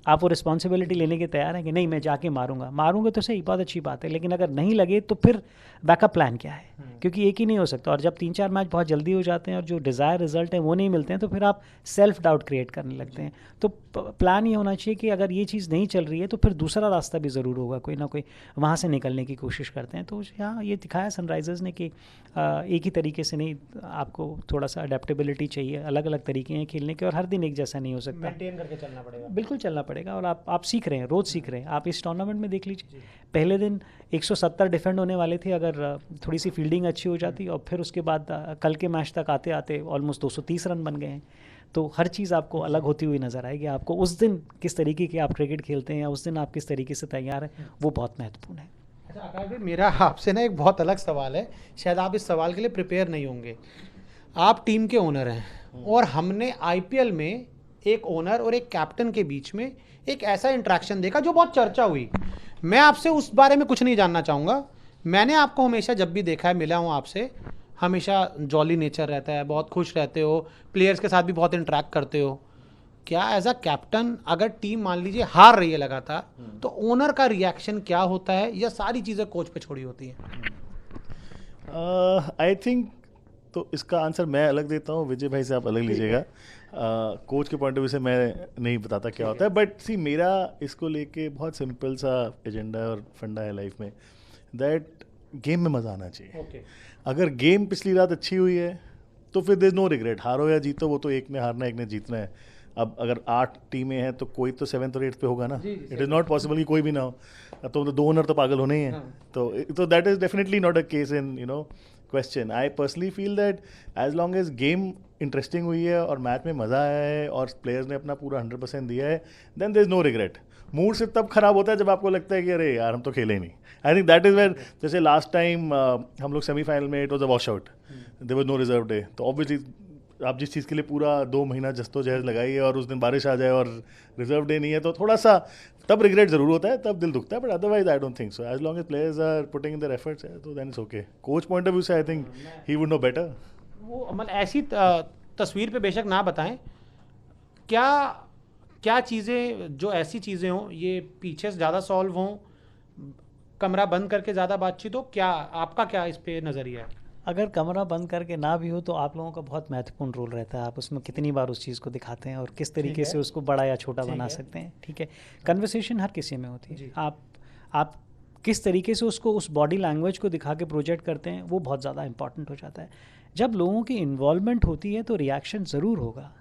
आप वो रिस्पॉन्सिबिलिटी लेने के तैयार हैं कि नहीं मैं जाके मारूंगा तो सही, बहुत अच्छी बात है, लेकिन अगर नहीं लगे तो फिर बैकअप प्लान क्या है? क्योंकि एक ही नहीं हो सकता। और जब 3-4 मैच बहुत जल्दी हो जाते हैं और जो डिज़ायर रिजल्ट है वो नहीं मिलते हैं तो फिर आप सेल्फ डाउट क्रिएट करने लगते हैं। तो प्लान ये होना चाहिए कि अगर ये चीज़ नहीं चल रही है तो फिर दूसरा रास्ता भी ज़रूर होगा, कोई ना कोई, वहाँ से निकलने की कोशिश करते हैं। तो यहाँ ये दिखाया सनराइज़र्स ने कि एक ही तरीके से नहीं, आपको थोड़ा सा अडेप्टेबिलिटी चाहिए, अलग अलग तरीके हैं खेलने के और हर दिन एक जैसा नहीं हो सकता। मेंटेन करके चलना पड़ेगा। बिल्कुल चलना पड़ेगा और आप सीख रहे हैं, रोज़ सीख रहे हैं। आप इस टूर्नामेंट में देख लीजिए, पहले दिन 170 डिफेंड होने वाले थे, अगर थोड़ी सी फील्डिंग अच्छी हो जाती, और फिर उसके बाद कल के मैच तक आते आते ऑलमोस्ट 230 रन बन गए हैं। तो हर चीज़ आपको अलग होती हुई नज़र आएगी। आपको उस दिन किस तरीके की आप क्रिकेट खेलते हैं या उस दिन आप किस तरीके से तैयार हैं, वो बहुत महत्वपूर्ण है। अच्छा आकाश भाई, मेरा आपसे ना एक बहुत अलग सवाल है, शायद आप इस सवाल के लिए प्रिपेयर नहीं होंगे। आप टीम के ओनर हैं और हमने आईपीएल में एक ओनर और एक कैप्टन के बीच में एक ऐसा इंटरेक्शन देखा जो बहुत चर्चा हुई। मैं आपसे उस बारे में कुछ नहीं जानना चाहूँगा। मैंने आपको हमेशा जब भी देखा है, मिला हूँ आपसे, हमेशा जॉली नेचर रहता है, बहुत खुश रहते हो, प्लेयर्स के साथ भी बहुत इंटरेक्ट करते हो। क्या एज अ कैप्टन अगर टीम मान लीजिए हार रही है लगातार, तो ओनर का रिएक्शन क्या होता है, या सारी चीज़ें कोच पे छोड़ी होती हैं? आई थिंक तो इसका आंसर मैं अलग देता हूँ, विजय भाई से आप अलग लीजिएगा। कोच के पॉइंट ऑफ व्यू से मैं नहीं बताता क्या होता है, बट सी मेरा इसको लेके बहुत सिंपल सा एजेंडा और फंडा है लाइफ में, दैट गेम में मज़ा आना चाहिए। अगर गेम पिछली रात अच्छी हुई है तो फिर देयर नो रिग्रेट, हारो या जीतो वो तो एक ने हारना एक ने जीतना है। अब अगर 8 टीमें हैं तो कोई तो 7th और 8th पे होगा ना, इट इज़ नॉट पॉसिबल कि कोई भी ना हो। तो 2 ओनर तो पागल होने ही हैं। तो that is definitely not a case in question. I personally feel that as long as game interesting हुई है और मैच में मज़ा आया है और प्लेयर्स ने अपना पूरा 100% दिया है, then there is no regret. Mood सिर्फ तब खराब होता है जब आपको लगता है कि अरे यार हम तो खेले नहीं। I think that is where, जैसे लास्ट टाइम हम लोग सेमीफाइनल में, it was a wash out, there was no reserve day. तो ऑब्वियसली आप जिस चीज़ के लिए पूरा 2 महीना जस्तोजहद लगाइए और उस दिन बारिश आ जाए और रिजर्व डे नहीं है, तो थोड़ा सा तब रिग्रेट ज़रूर होता है, तब दिल दुखता है, but otherwise I don't think so. As long as players are putting in their efforts तो then it's okay. Coach point of view से I think he would know better. वो मतलब ऐसी तस्वीर पे बेशक ना बताएं, क्या चीज़ें जो ऐसी चीज़ें हों, ये पीछे से ज़्यादा सॉल्व हों, कमरा बंद करके ज़्यादा बातचीत हो, क्या आपका क्या इस पे नज़रिया है? अगर कमरा बंद करके ना भी हो तो आप लोगों का बहुत महत्वपूर्ण रोल रहता है। आप उसमें कितनी बार उस चीज़ को दिखाते हैं और किस तरीके से उसको बड़ा या छोटा बना सकते हैं। ठीक है, कन्वर्सेशन हर किसी में होती है। आप किस तरीके से उसको उस बॉडी लैंग्वेज को दिखा के प्रोजेक्ट करते हैं, वो बहुत ज़्यादा इंपॉर्टेंट हो जाता है। जब लोगों की इन्वॉल्वमेंट होती है तो रिएक्शन ज़रूर होगा।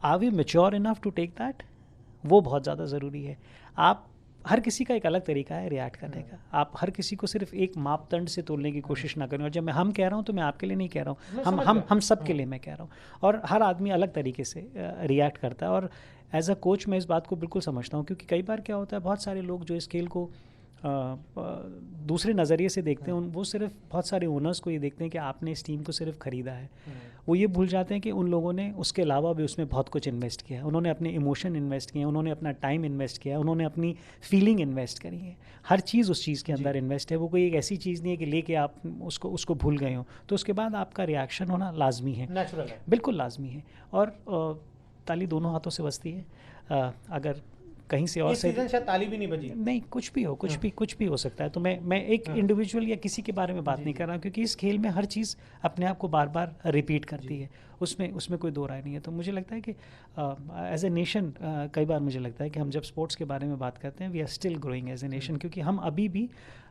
Are we mature enough to take that, वो बहुत ज़्यादा ज़रूरी है। आप हर किसी का एक अलग तरीका है रिएक्ट करने का। आप हर किसी को सिर्फ एक मापदंड से तोलने की कोशिश ना करें। और जब मैं हम कह रहा हूँ तो मैं आपके लिए नहीं कह रहा हूँ, हम सब के लिए मैं कह रहा हूँ। और हर आदमी अलग तरीके से रिएक्ट करता है। और एज अ कोच मैं इस बात को बिल्कुल समझता हूँ, क्योंकि कई बार क्या होता है, बहुत सारे लोग जो इस खेल को दूसरे नज़रिए से देखते हैं, वो सिर्फ बहुत सारे ओनर्स को ये देखते हैं कि आपने इस टीम को सिर्फ ख़रीदा है। वो ये भूल जाते हैं कि उन लोगों ने उसके अलावा भी उसमें बहुत कुछ इन्वेस्ट किया है। उन्होंने अपने इमोशन इन्वेस्ट किए हैं, उन्होंने अपना टाइम इन्वेस्ट किया है, उन्होंने अपनी फीलिंग इन्वेस्ट करी है। हर चीज़ उस चीज़ के अंदर इन्वेस्ट है। वो कोई एक ऐसी चीज़ नहीं है कि लेके आप उसको भूल गए हो, तो उसके बाद आपका रिएक्शन होना लाजमी है, नेचुरल है, बिल्कुल लाजमी है। और ताली दोनों हाथों से बजती है। अगर कहीं से और से शायद ताली भी नहीं बजी, नहीं, कुछ भी हो, कुछ भी हो सकता है। तो मैं एक इंडिविजुअल या किसी के बारे में बात नहीं कर रहा हूँ, क्योंकि इस खेल में हर चीज़ अपने आप को बार बार रिपीट करती है, उसमें कोई दो राय नहीं है। तो मुझे लगता है कि एज ए नेशन, कई बार मुझे लगता है कि हम जब स्पोर्ट्स के बारे में बात करते हैं, we are still growing as a nation, क्योंकि हम अभी भी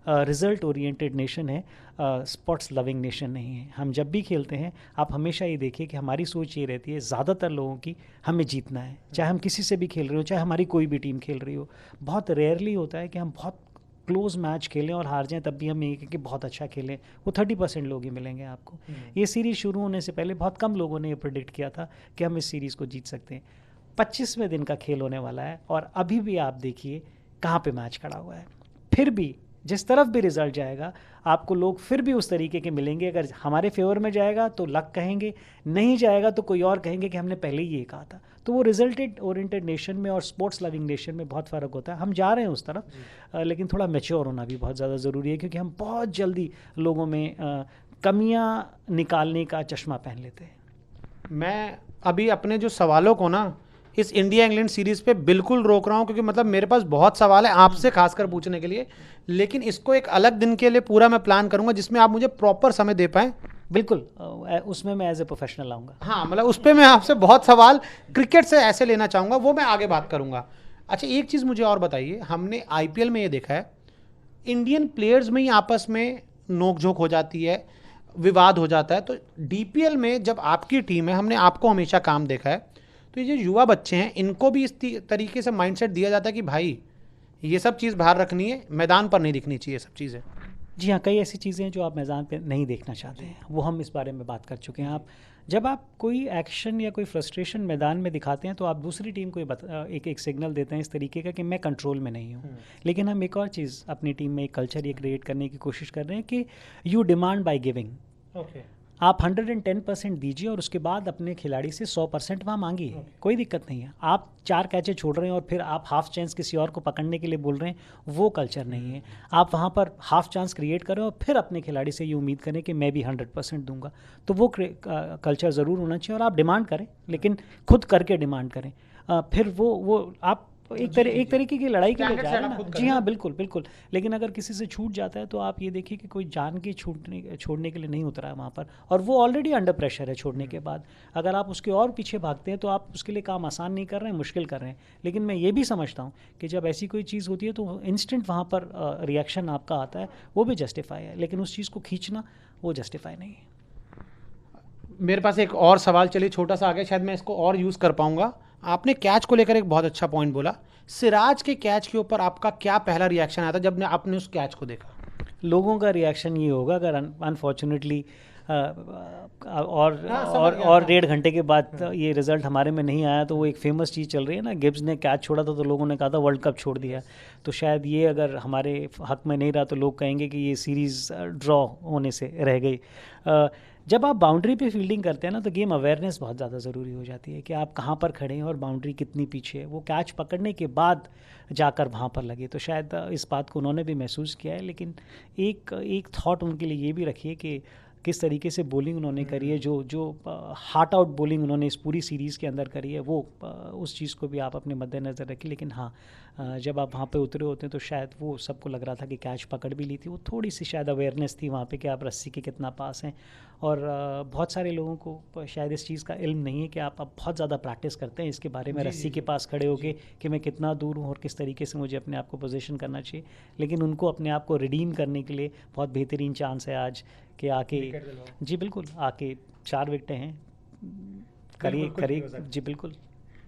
रिज़ल्ट ओरिएंटेड नेशन है, स्पोर्ट्स लविंग नेशन नहीं है। हम जब भी खेलते हैं आप हमेशा ये देखिए कि हमारी सोच ये रहती है ज़्यादातर लोगों की, हमें जीतना है, चाहे हम किसी से भी खेल रहे हो, चाहे हमारी कोई भी टीम खेल रही हो। बहुत रेयरली होता है कि हम बहुत क्लोज मैच खेलें और हार जाएं, तब भी हम ये कि बहुत अच्छा खेलें। वो 30% लोग ही मिलेंगे आपको। ये सीरीज़ शुरू होने से पहले बहुत कम लोगों ने ये प्रेडिक्ट किया था कि हम इस सीरीज़ को जीत सकते हैं। 25वें दिन का खेल होने वाला है और अभी भी आप देखिए कहाँ पे मैच खड़ा हुआ है। फिर भी जिस तरफ भी रिजल्ट जाएगा आपको लोग फिर भी उस तरीके के मिलेंगे। अगर हमारे फेवर में जाएगा तो लक कहेंगे, नहीं जाएगा तो कोई और कहेंगे कि हमने पहले ही ये कहा था। तो वो रिजल्टेड ओरिएंटेड नेशन में और स्पोर्ट्स लविंग नेशन में बहुत फ़र्क होता है। हम जा रहे हैं उस तरफ, लेकिन थोड़ा मैच्योर होना भी बहुत ज़्यादा ज़रूरी है, क्योंकि हम बहुत जल्दी लोगों में कमियां निकालने का चश्मा पहन लेते हैं। मैं अभी अपने जो सवालों को ना इस इंडिया इंग्लैंड सीरीज़ पे बिल्कुल रोक रहा हूँ, क्योंकि मतलब मेरे पास बहुत सवाल है आपसे खासकर पूछने के लिए, लेकिन इसको एक अलग दिन के लिए पूरा मैं प्लान करूँगा जिसमें आप मुझे प्रॉपर समय दे पाएँ। बिल्कुल, उसमें मैं एज ए प्रोफेशनल आऊँगा। हाँ, मतलब उस पर मैं आपसे बहुत सवाल क्रिकेट से ऐसे लेना चाहूँगा, वो मैं आगे बात करूँगा। अच्छा, एक चीज़ मुझे और बताइए, हमने IPL में ये देखा है इंडियन प्लेयर्स में ही आपस में नोक झोंक हो जाती है, विवाद हो जाता है। तो DPL में जब आपकी टीम है, हमने आपको हमेशा काम देखा है, तो ये जो युवा बच्चे हैं इनको भी इस तरीके से माइंडसेट दिया जाता है कि भाई ये सब चीज़ बाहर रखनी है, मैदान पर नहीं दिखनी चाहिए सब चीज़ें। जी हाँ, कई ऐसी चीज़ें हैं जो आप मैदान पे नहीं देखना चाहते हैं, वो हम इस बारे में बात कर चुके हैं। जब आप कोई एक्शन या कोई फ्रस्ट्रेशन मैदान में दिखाते हैं तो आप दूसरी टीम को एक सिग्नल देते हैं इस तरीके का कि मैं कंट्रोल में नहीं हूँ। लेकिन हम एक और चीज़ अपनी टीम में एक कल्चर ये क्रिएट करने की कोशिश कर रहे हैं कि यू डिमांड बाय गिविंग। आप 110% दीजिए और उसके बाद अपने खिलाड़ी से 100% वहाँ मांगिए, कोई दिक्कत नहीं है। आप 4 कैचे छोड़ रहे हैं और फिर आप हाफ चांस किसी और को पकड़ने के लिए बोल रहे हैं, वो कल्चर नहीं है। आप वहाँ पर हाफ चांस क्रिएट करें और फिर अपने खिलाड़ी से ये उम्मीद करें कि मैं भी 100% दूंगा, तो वो कल्चर ज़रूर होना चाहिए। और आप डिमांड करें, लेकिन खुद करके डिमांड करें। फिर वो आप एक तरीके की लड़ाई के लिए जा रहे हैं ना। जी हाँ, बिल्कुल बिल्कुल। लेकिन अगर किसी से छूट जाता है तो आप ये देखिए कि कोई जान के छोड़ने के लिए नहीं उतरा है वहाँ पर, और वो ऑलरेडी अंडर प्रेशर है छोड़ने के बाद। अगर आप उसके और पीछे भागते हैं तो आप उसके लिए काम आसान नहीं कर रहे हैं, मुश्किल कर रहे हैं। लेकिन मैं ये भी समझता हूँ कि जब ऐसी कोई चीज़ होती है तो इंस्टेंट वहाँ पर रिएक्शन आपका आता है, वो भी जस्टिफाई है, लेकिन उस चीज़ को खींचना वो जस्टिफाई नहीं है। मेरे पास एक और सवाल, चलिए छोटा सा आ गया, शायद मैं इसको और यूज़ कर पाऊंगा। आपने कैच को लेकर एक बहुत अच्छा पॉइंट बोला। सिराज के कैच के ऊपर आपका क्या पहला रिएक्शन आया था जब आपने उस कैच को देखा? लोगों का रिएक्शन ये होगा अगर अनफॉर्चुनेटली और 1.5 घंटे के बाद ये रिज़ल्ट हमारे में नहीं आया, तो वो एक फेमस चीज़ चल रही है ना, गिब्स ने कैच छोड़ा था तो लोगों ने कहा था वर्ल्ड कप छोड़ दिया। तो शायद ये अगर हमारे हक में नहीं रहा तो लोग कहेंगे कि ये सीरीज़ ड्रॉ होने से रह गई। जब आप बाउंड्री पे फील्डिंग करते हैं ना तो गेम अवेयरनेस बहुत ज़्यादा ज़रूरी हो जाती है कि आप कहाँ पर खड़े हैं और बाउंड्री कितनी पीछे है। वो कैच पकड़ने के बाद जाकर वहाँ पर लगे, तो शायद इस बात को उन्होंने भी महसूस किया है। लेकिन एक थॉट उनके लिए ये भी रखिए कि किस तरीके से बॉलिंग उन्होंने करी है, जो हार्ट आउट बॉलिंग उन्होंने इस पूरी सीरीज़ के अंदर करी है, वो उस चीज़ को भी आप अपने मद्देनज़र रखिए। लेकिन हाँ, जब आप वहाँ पे उतरे होते हैं तो शायद वो सबको लग रहा था कि कैच पकड़ भी ली थी, वो थोड़ी सी शायद अवेयरनेस थी वहाँ पे कि आप रस्सी के कितना पास हैं। और बहुत सारे लोगों को शायद इस चीज़ का इल्म नहीं है कि आप बहुत ज़्यादा प्रैक्टिस करते हैं इसके बारे में, रस्सी के पास खड़े होके कि मैं कितना दूर हूँ और किस तरीके से मुझे अपने आप को पोजीशन करना चाहिए। लेकिन उनको अपने आप को रिडीम करने के लिए बहुत बेहतरीन चांस है आज कि आके, जी बिल्कुल, आके 4 विकेटें हैं, करिए जी बिल्कुल।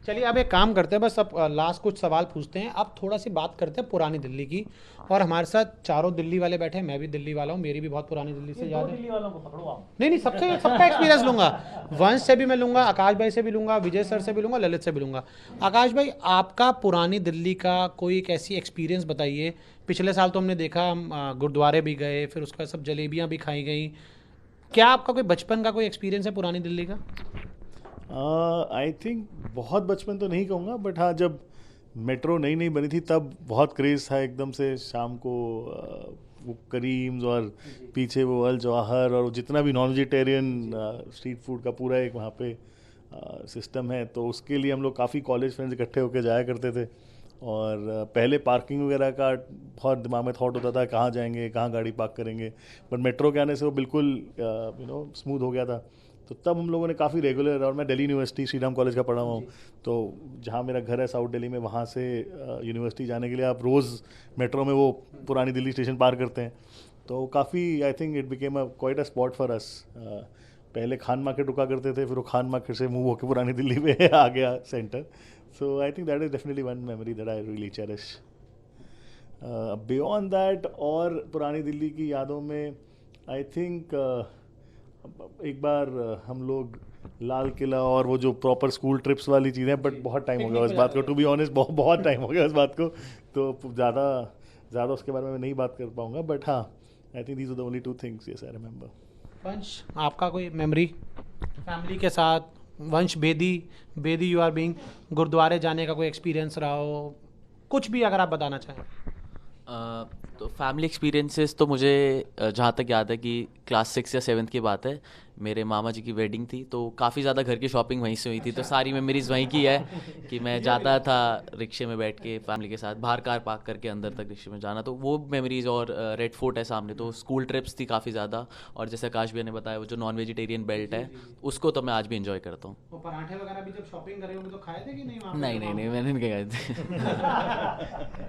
चलिए अब एक काम करते हैं, बस अब लास्ट कुछ सवाल पूछते हैं। अब थोड़ा सी बात करते हैं पुरानी दिल्ली की, और हमारे साथ चारों दिल्ली वाले बैठे हैं, मैं भी दिल्ली वाला हूँ, मेरी भी बहुत पुरानी दिल्ली से याद है। दिल्ली वालों को पकड़ो आप। नहीं, सबका एक्सपीरियंस लूंगा। वंश से भी मैं लूंगा, आकाश भाई से भी लूंगा, विजय सर से भी लूंगा, ललित से भी लूंगा। आकाश भाई, आपका पुरानी दिल्ली का कोई एक ऐसी एक्सपीरियंस बताइए। पिछले साल तो हमने देखा, हम गुरुद्वारे भी गए, फिर उसका सब जलेबियाँ भी खाई गई। क्या आपका कोई बचपन का कोई एक्सपीरियंस है पुरानी दिल्ली का? आई थिंक बहुत बचपन तो नहीं कहूँगा, बट हाँ, जब मेट्रो नई बनी थी तब बहुत क्रेज़ था एकदम से। शाम को वो करीम्स और पीछे वो अल जवाहर और जितना भी नॉन वेजिटेरियन स्ट्रीट फूड का पूरा एक वहाँ पे सिस्टम है, तो उसके लिए हम लोग काफ़ी कॉलेज फ्रेंड्स इकट्ठे होकर जाया करते थे। और पहले पार्किंग वगैरह का बहुत दिमाग में थॉट होता था, कहाँ जाएंगे, कहाँ गाड़ी पार्क करेंगे, बट मेट्रो के आने से वो बिल्कुल स्मूथ हो गया था। तो तब हम लोगों ने काफ़ी रेगुलर, और मैं दिल्ली यूनिवर्सिटी श्रीराम कॉलेज का पढ़ा हुआ हूँ, तो जहाँ मेरा घर है साउथ दिल्ली में, वहाँ से यूनिवर्सिटी जाने के लिए आप रोज़ मेट्रो में वो पुरानी दिल्ली स्टेशन पार करते हैं, तो काफ़ी I think it became quite a spot for us. पहले खान मार्केट रुका करते थे, फिर वो खान मार्केट से मूव होकर पुरानी दिल्ली में आ गया centre, so I think that is definitely one memory that I really cherish. Beyond that और पुरानी दिल्ली की यादों में आई थिंक एक बार हम लोग लाल किला और वो जो प्रॉपर स्कूल ट्रिप्स वाली चीज़ें, बट बहुत टाइम हो गया उस बात को, टू बी ऑनेस्ट बहुत टाइम हो गया उस बात को, तो ज़्यादा उसके बारे में मैं नहीं बात कर पाऊँगा, बट हाँ I think these are the only two things yes I remember. Vansh, आपका कोई मेमोरी फैमिली के साथ? वंश, बेदी यू आर बीइंग, गुरुद्वारे जाने का कोई एक्सपीरियंस रहा हो, कुछ भी अगर आप बताना चाहें। तो फैमिली एक्सपीरियंसेस तो मुझे जहाँ तक याद है कि क्लास 6 या 7 की बात है, मेरे मामा जी की वेडिंग थी, तो काफ़ी ज़्यादा घर की शॉपिंग वहीं से हुई थी, तो सारी मेमोरीज़ वहीं की है कि मैं जाता था रिक्शे में बैठ के फैमिली के साथ, बाहर कार पार्क करके अंदर तक रिक्शे में जाना, तो वो मेमोरीज़। और रेड फोर्ट है सामने, तो स्कूल ट्रिप्स थी काफ़ी ज़्यादा, और जैसे आकाश भैया ने बताया वो जो नॉन वेजिटेरियन बेल्ट है उसको तो मैं आज भी इंजॉय करता हूँ। वो पराठे वगैरह भी जब शॉपिंग करे होंगे तो खाए थे कि नहीं वहाँ पे? नहीं मैंने नहीं खाए थे।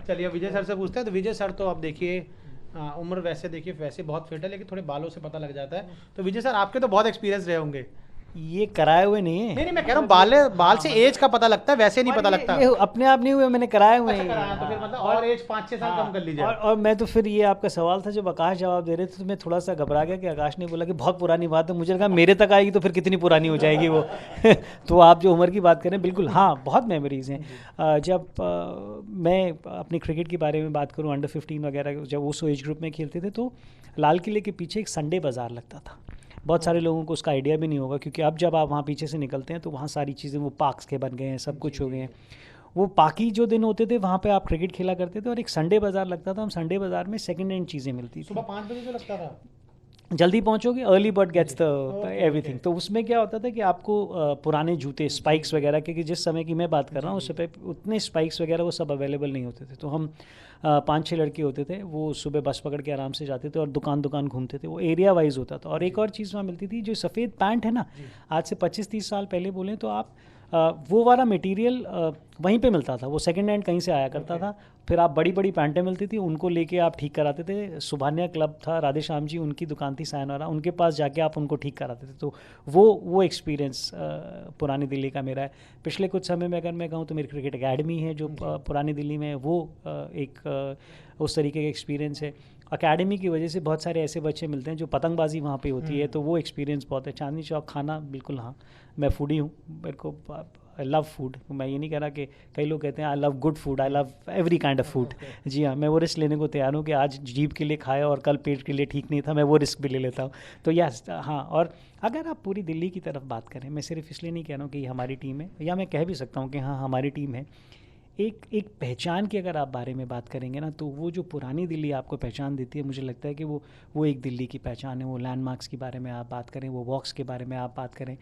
चलिए विजय सर से पूछते हैं। तो विजय सर तो अब देखिए उम्र वैसे बहुत फिट है, लेकिन थोड़े बालों से पता लग जाता है, तो विजय सर आपके तो बहुत एक्सपीरियंस रहे होंगे। ये कराए हुए नहीं है। नहीं मैं कह रहा हूँ बाल से एज का पता लगता है, वैसे नहीं पता लगता। ये अपने आप नहीं हुए, मैंने कराए हुए हैं। तो फिर मतलब और एज 5-6 साल कम कर लीजिए। और मैं तो फिर ये आपका सवाल था जब आकाश जवाब दे रहे थे, तो मैं थोड़ा सा घबरा गया कि आकाश ने बोला कि बहुत पुरानी बात है, मुझे लगा मेरे तक आएगी तो फिर कितनी पुरानी हो जाएगी वो। तो आप जो उम्र की बात करें, बिल्कुल हाँ, बहुत मेमोरीज़ हैं। जब मैं अपनी क्रिकेट के बारे में बात करूँ, अंडर 15 वगैरह जब उस एज ग्रुप में खेलते थे, तो लाल किले के पीछे एक संडे बाज़ार लगता था। बहुत सारे लोगों को उसका आइडिया भी नहीं होगा, क्योंकि अब जब आप वहाँ पीछे से निकलते हैं तो वहाँ सारी चीज़ें वो पार्क्स के बन गए हैं, सब कुछ हो गए हैं। वो बाकी जो दिन होते थे वहाँ पे आप क्रिकेट खेला करते थे, और एक संडे बाज़ार लगता था। हम संडे बाज़ार में सेकंड हैंड चीज़ें मिलती थी। सुबह 5 बजे जो लगता था, जल्दी पहुँचोगे, early bird gets the everything. तो उसमें क्या होता था कि आपको पुराने जूते, स्पाइक्स वगैरह, क्योंकि जिस समय की मैं बात कर रहा हूँ उस समय उतने स्पाइक्स वगैरह वो सब अवेलेबल नहीं होते थे। तो हम 5-6 लड़के होते थे, वो सुबह बस पकड़ के आराम से जाते थे और दुकान घूमते थे। वो एरिया वाइज होता था। और एक और चीज़ वहाँ मिलती थी, जो सफ़ेद पैंट है ना, आज से 25-30 साल पहले बोलें तो आप वो वाला मटेरियल वहीं पे मिलता था, वो सेकंड हैंड कहीं से आया करता था। फिर आप बड़ी बड़ी पैंटें मिलती थी, उनको लेके आप ठीक कराते थे। सुभानिया क्लब था, राधे श्याम जी उनकी दुकान थी सायनवारा, उनके पास जाके आप उनको ठीक कराते थे। तो वो एक्सपीरियंस पुरानी दिल्ली का मेरा है। पिछले कुछ समय में अगर मैं कहूँ तो मेरी क्रिकेट एकेडमी है जो पुरानी दिल्ली में है, वो एक उस तरीके का एक्सपीरियंस है। अकेडमी की वजह से बहुत सारे ऐसे बच्चे मिलते हैं जो पतंगबाजी वहाँ पे होती है, तो वो एक्सपीरियंस बहुत है। चांदनी चौक खाना, बिल्कुल हाँ, मैं फूडी हूँ, मेरे को आई लव फूड। मैं ये नहीं कह रहा कि कई लोग कहते हैं I love good food, I love every kind of food. जी हाँ, मैं वो रिस्क लेने को तैयार हूँ कि आज जीभ के लिए खाया और कल पेट के लिए ठीक नहीं था, मैं वो रिस्क भी ले लेता हूँ। तो यस हाँ, और अगर आप पूरी दिल्ली की तरफ बात करें, मैं सिर्फ इसलिए नहीं कह रहा हूँ कि ये हमारी टीम है, या मैं कह भी सकता हूँ कि हाँ हमारी टीम है। एक पहचान की अगर आप बारे में बात करेंगे ना, तो वो जो पुरानी दिल्ली आपको पहचान देती है, मुझे लगता है कि वो एक दिल्ली की पहचान है। वो लैंडमार्क्स के बारे में आप बात करें, वो वॉक्स के बारे में आप बात करें,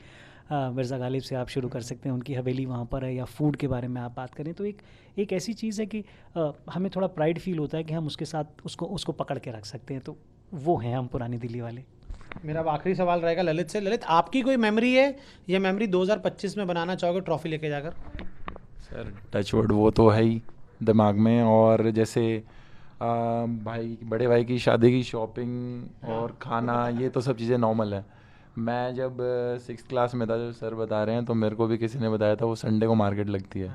मिर्ज़ा गालिब से आप शुरू कर सकते हैं, उनकी हवेली वहाँ पर है, या फूड के बारे में आप बात करें, तो एक ऐसी चीज़ है कि हमें थोड़ा प्राइड फील होता है कि हम उसके साथ उसको पकड़ के रख सकते हैं। तो वो हैं हम पुरानी दिल्ली वाले। मेरा अब आखिरी सवाल रहेगा ललित से। ललित, आपकी कोई मेमोरी है, ये मेमोरी 2025 में बनाना चाहोगे ट्रॉफी लेके जाकर? सर टचवुड वो तो है ही दिमाग में, और जैसे बड़े भाई की शादी की शॉपिंग और खाना, ये तो सब चीज़ें नॉर्मल है। मैं जब 6th क्लास में था, जो सर बता रहे हैं, तो मेरे को भी किसी ने बताया था वो संडे को मार्केट लगती है,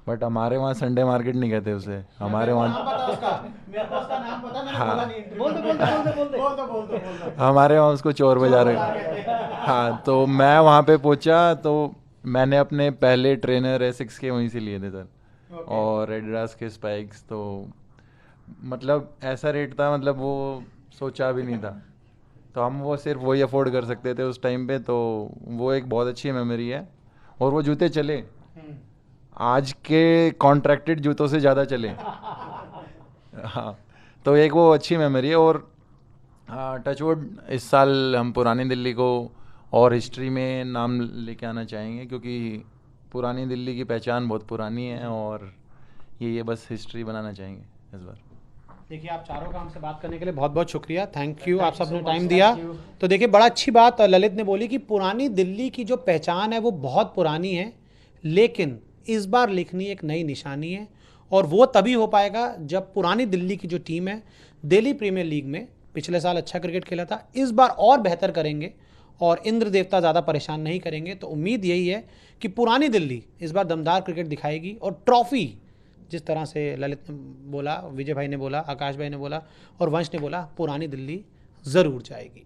बट हमारे वहाँ संडे मार्केट नहीं कहते उसे, हमारे वहाँ हमारे वहाँ उसको चोर बाजार है। हाँ, तो मैं वहाँ पे पहुँचा, तो मैंने अपने पहले ट्रेनर एसिक्स के वहीं से लिए थे सर, और एडिडास के स्पाइक्स, तो मतलब ऐसा रेट था, मतलब वो सोचा भी नहीं था, तो हम वो सिर्फ वही अफोर्ड कर सकते थे उस टाइम पे। तो वो एक बहुत अच्छी मेमोरी है, और वो जूते चले, आज के कॉन्ट्रैक्टेड जूतों से ज़्यादा चले। हाँ, तो एक वो अच्छी मेमोरी है। और टचवुड इस साल हम पुरानी दिल्ली को और हिस्ट्री में नाम लेके आना चाहेंगे, क्योंकि पुरानी दिल्ली की पहचान बहुत पुरानी है, और ये बस हिस्ट्री बनाना चाहेंगे इस बार। देखिए आप चारों का हमसे बात करने के लिए बहुत बहुत शुक्रिया, थैंक यू, आप सबने टाइम दिया। तो देखिए बड़ा अच्छी बात ललित ने बोली कि पुरानी दिल्ली की जो पहचान है वो बहुत पुरानी है, लेकिन इस बार लिखनी एक नई निशानी है, और वो तभी हो पाएगा जब पुरानी दिल्ली की जो टीम है दिल्ली प्रीमियर लीग में पिछले साल अच्छा क्रिकेट खेला था, इस बार और बेहतर करेंगे और इंद्र देवता ज़्यादा परेशान नहीं करेंगे। तो उम्मीद यही है कि पुरानी दिल्ली इस बार दमदार क्रिकेट दिखाएगी और ट्रॉफी, जिस तरह से ललित ने बोला, विजय भाई ने बोला, आकाश भाई ने बोला और वंश ने बोला, पुरानी दिल्ली ज़रूर जाएगी।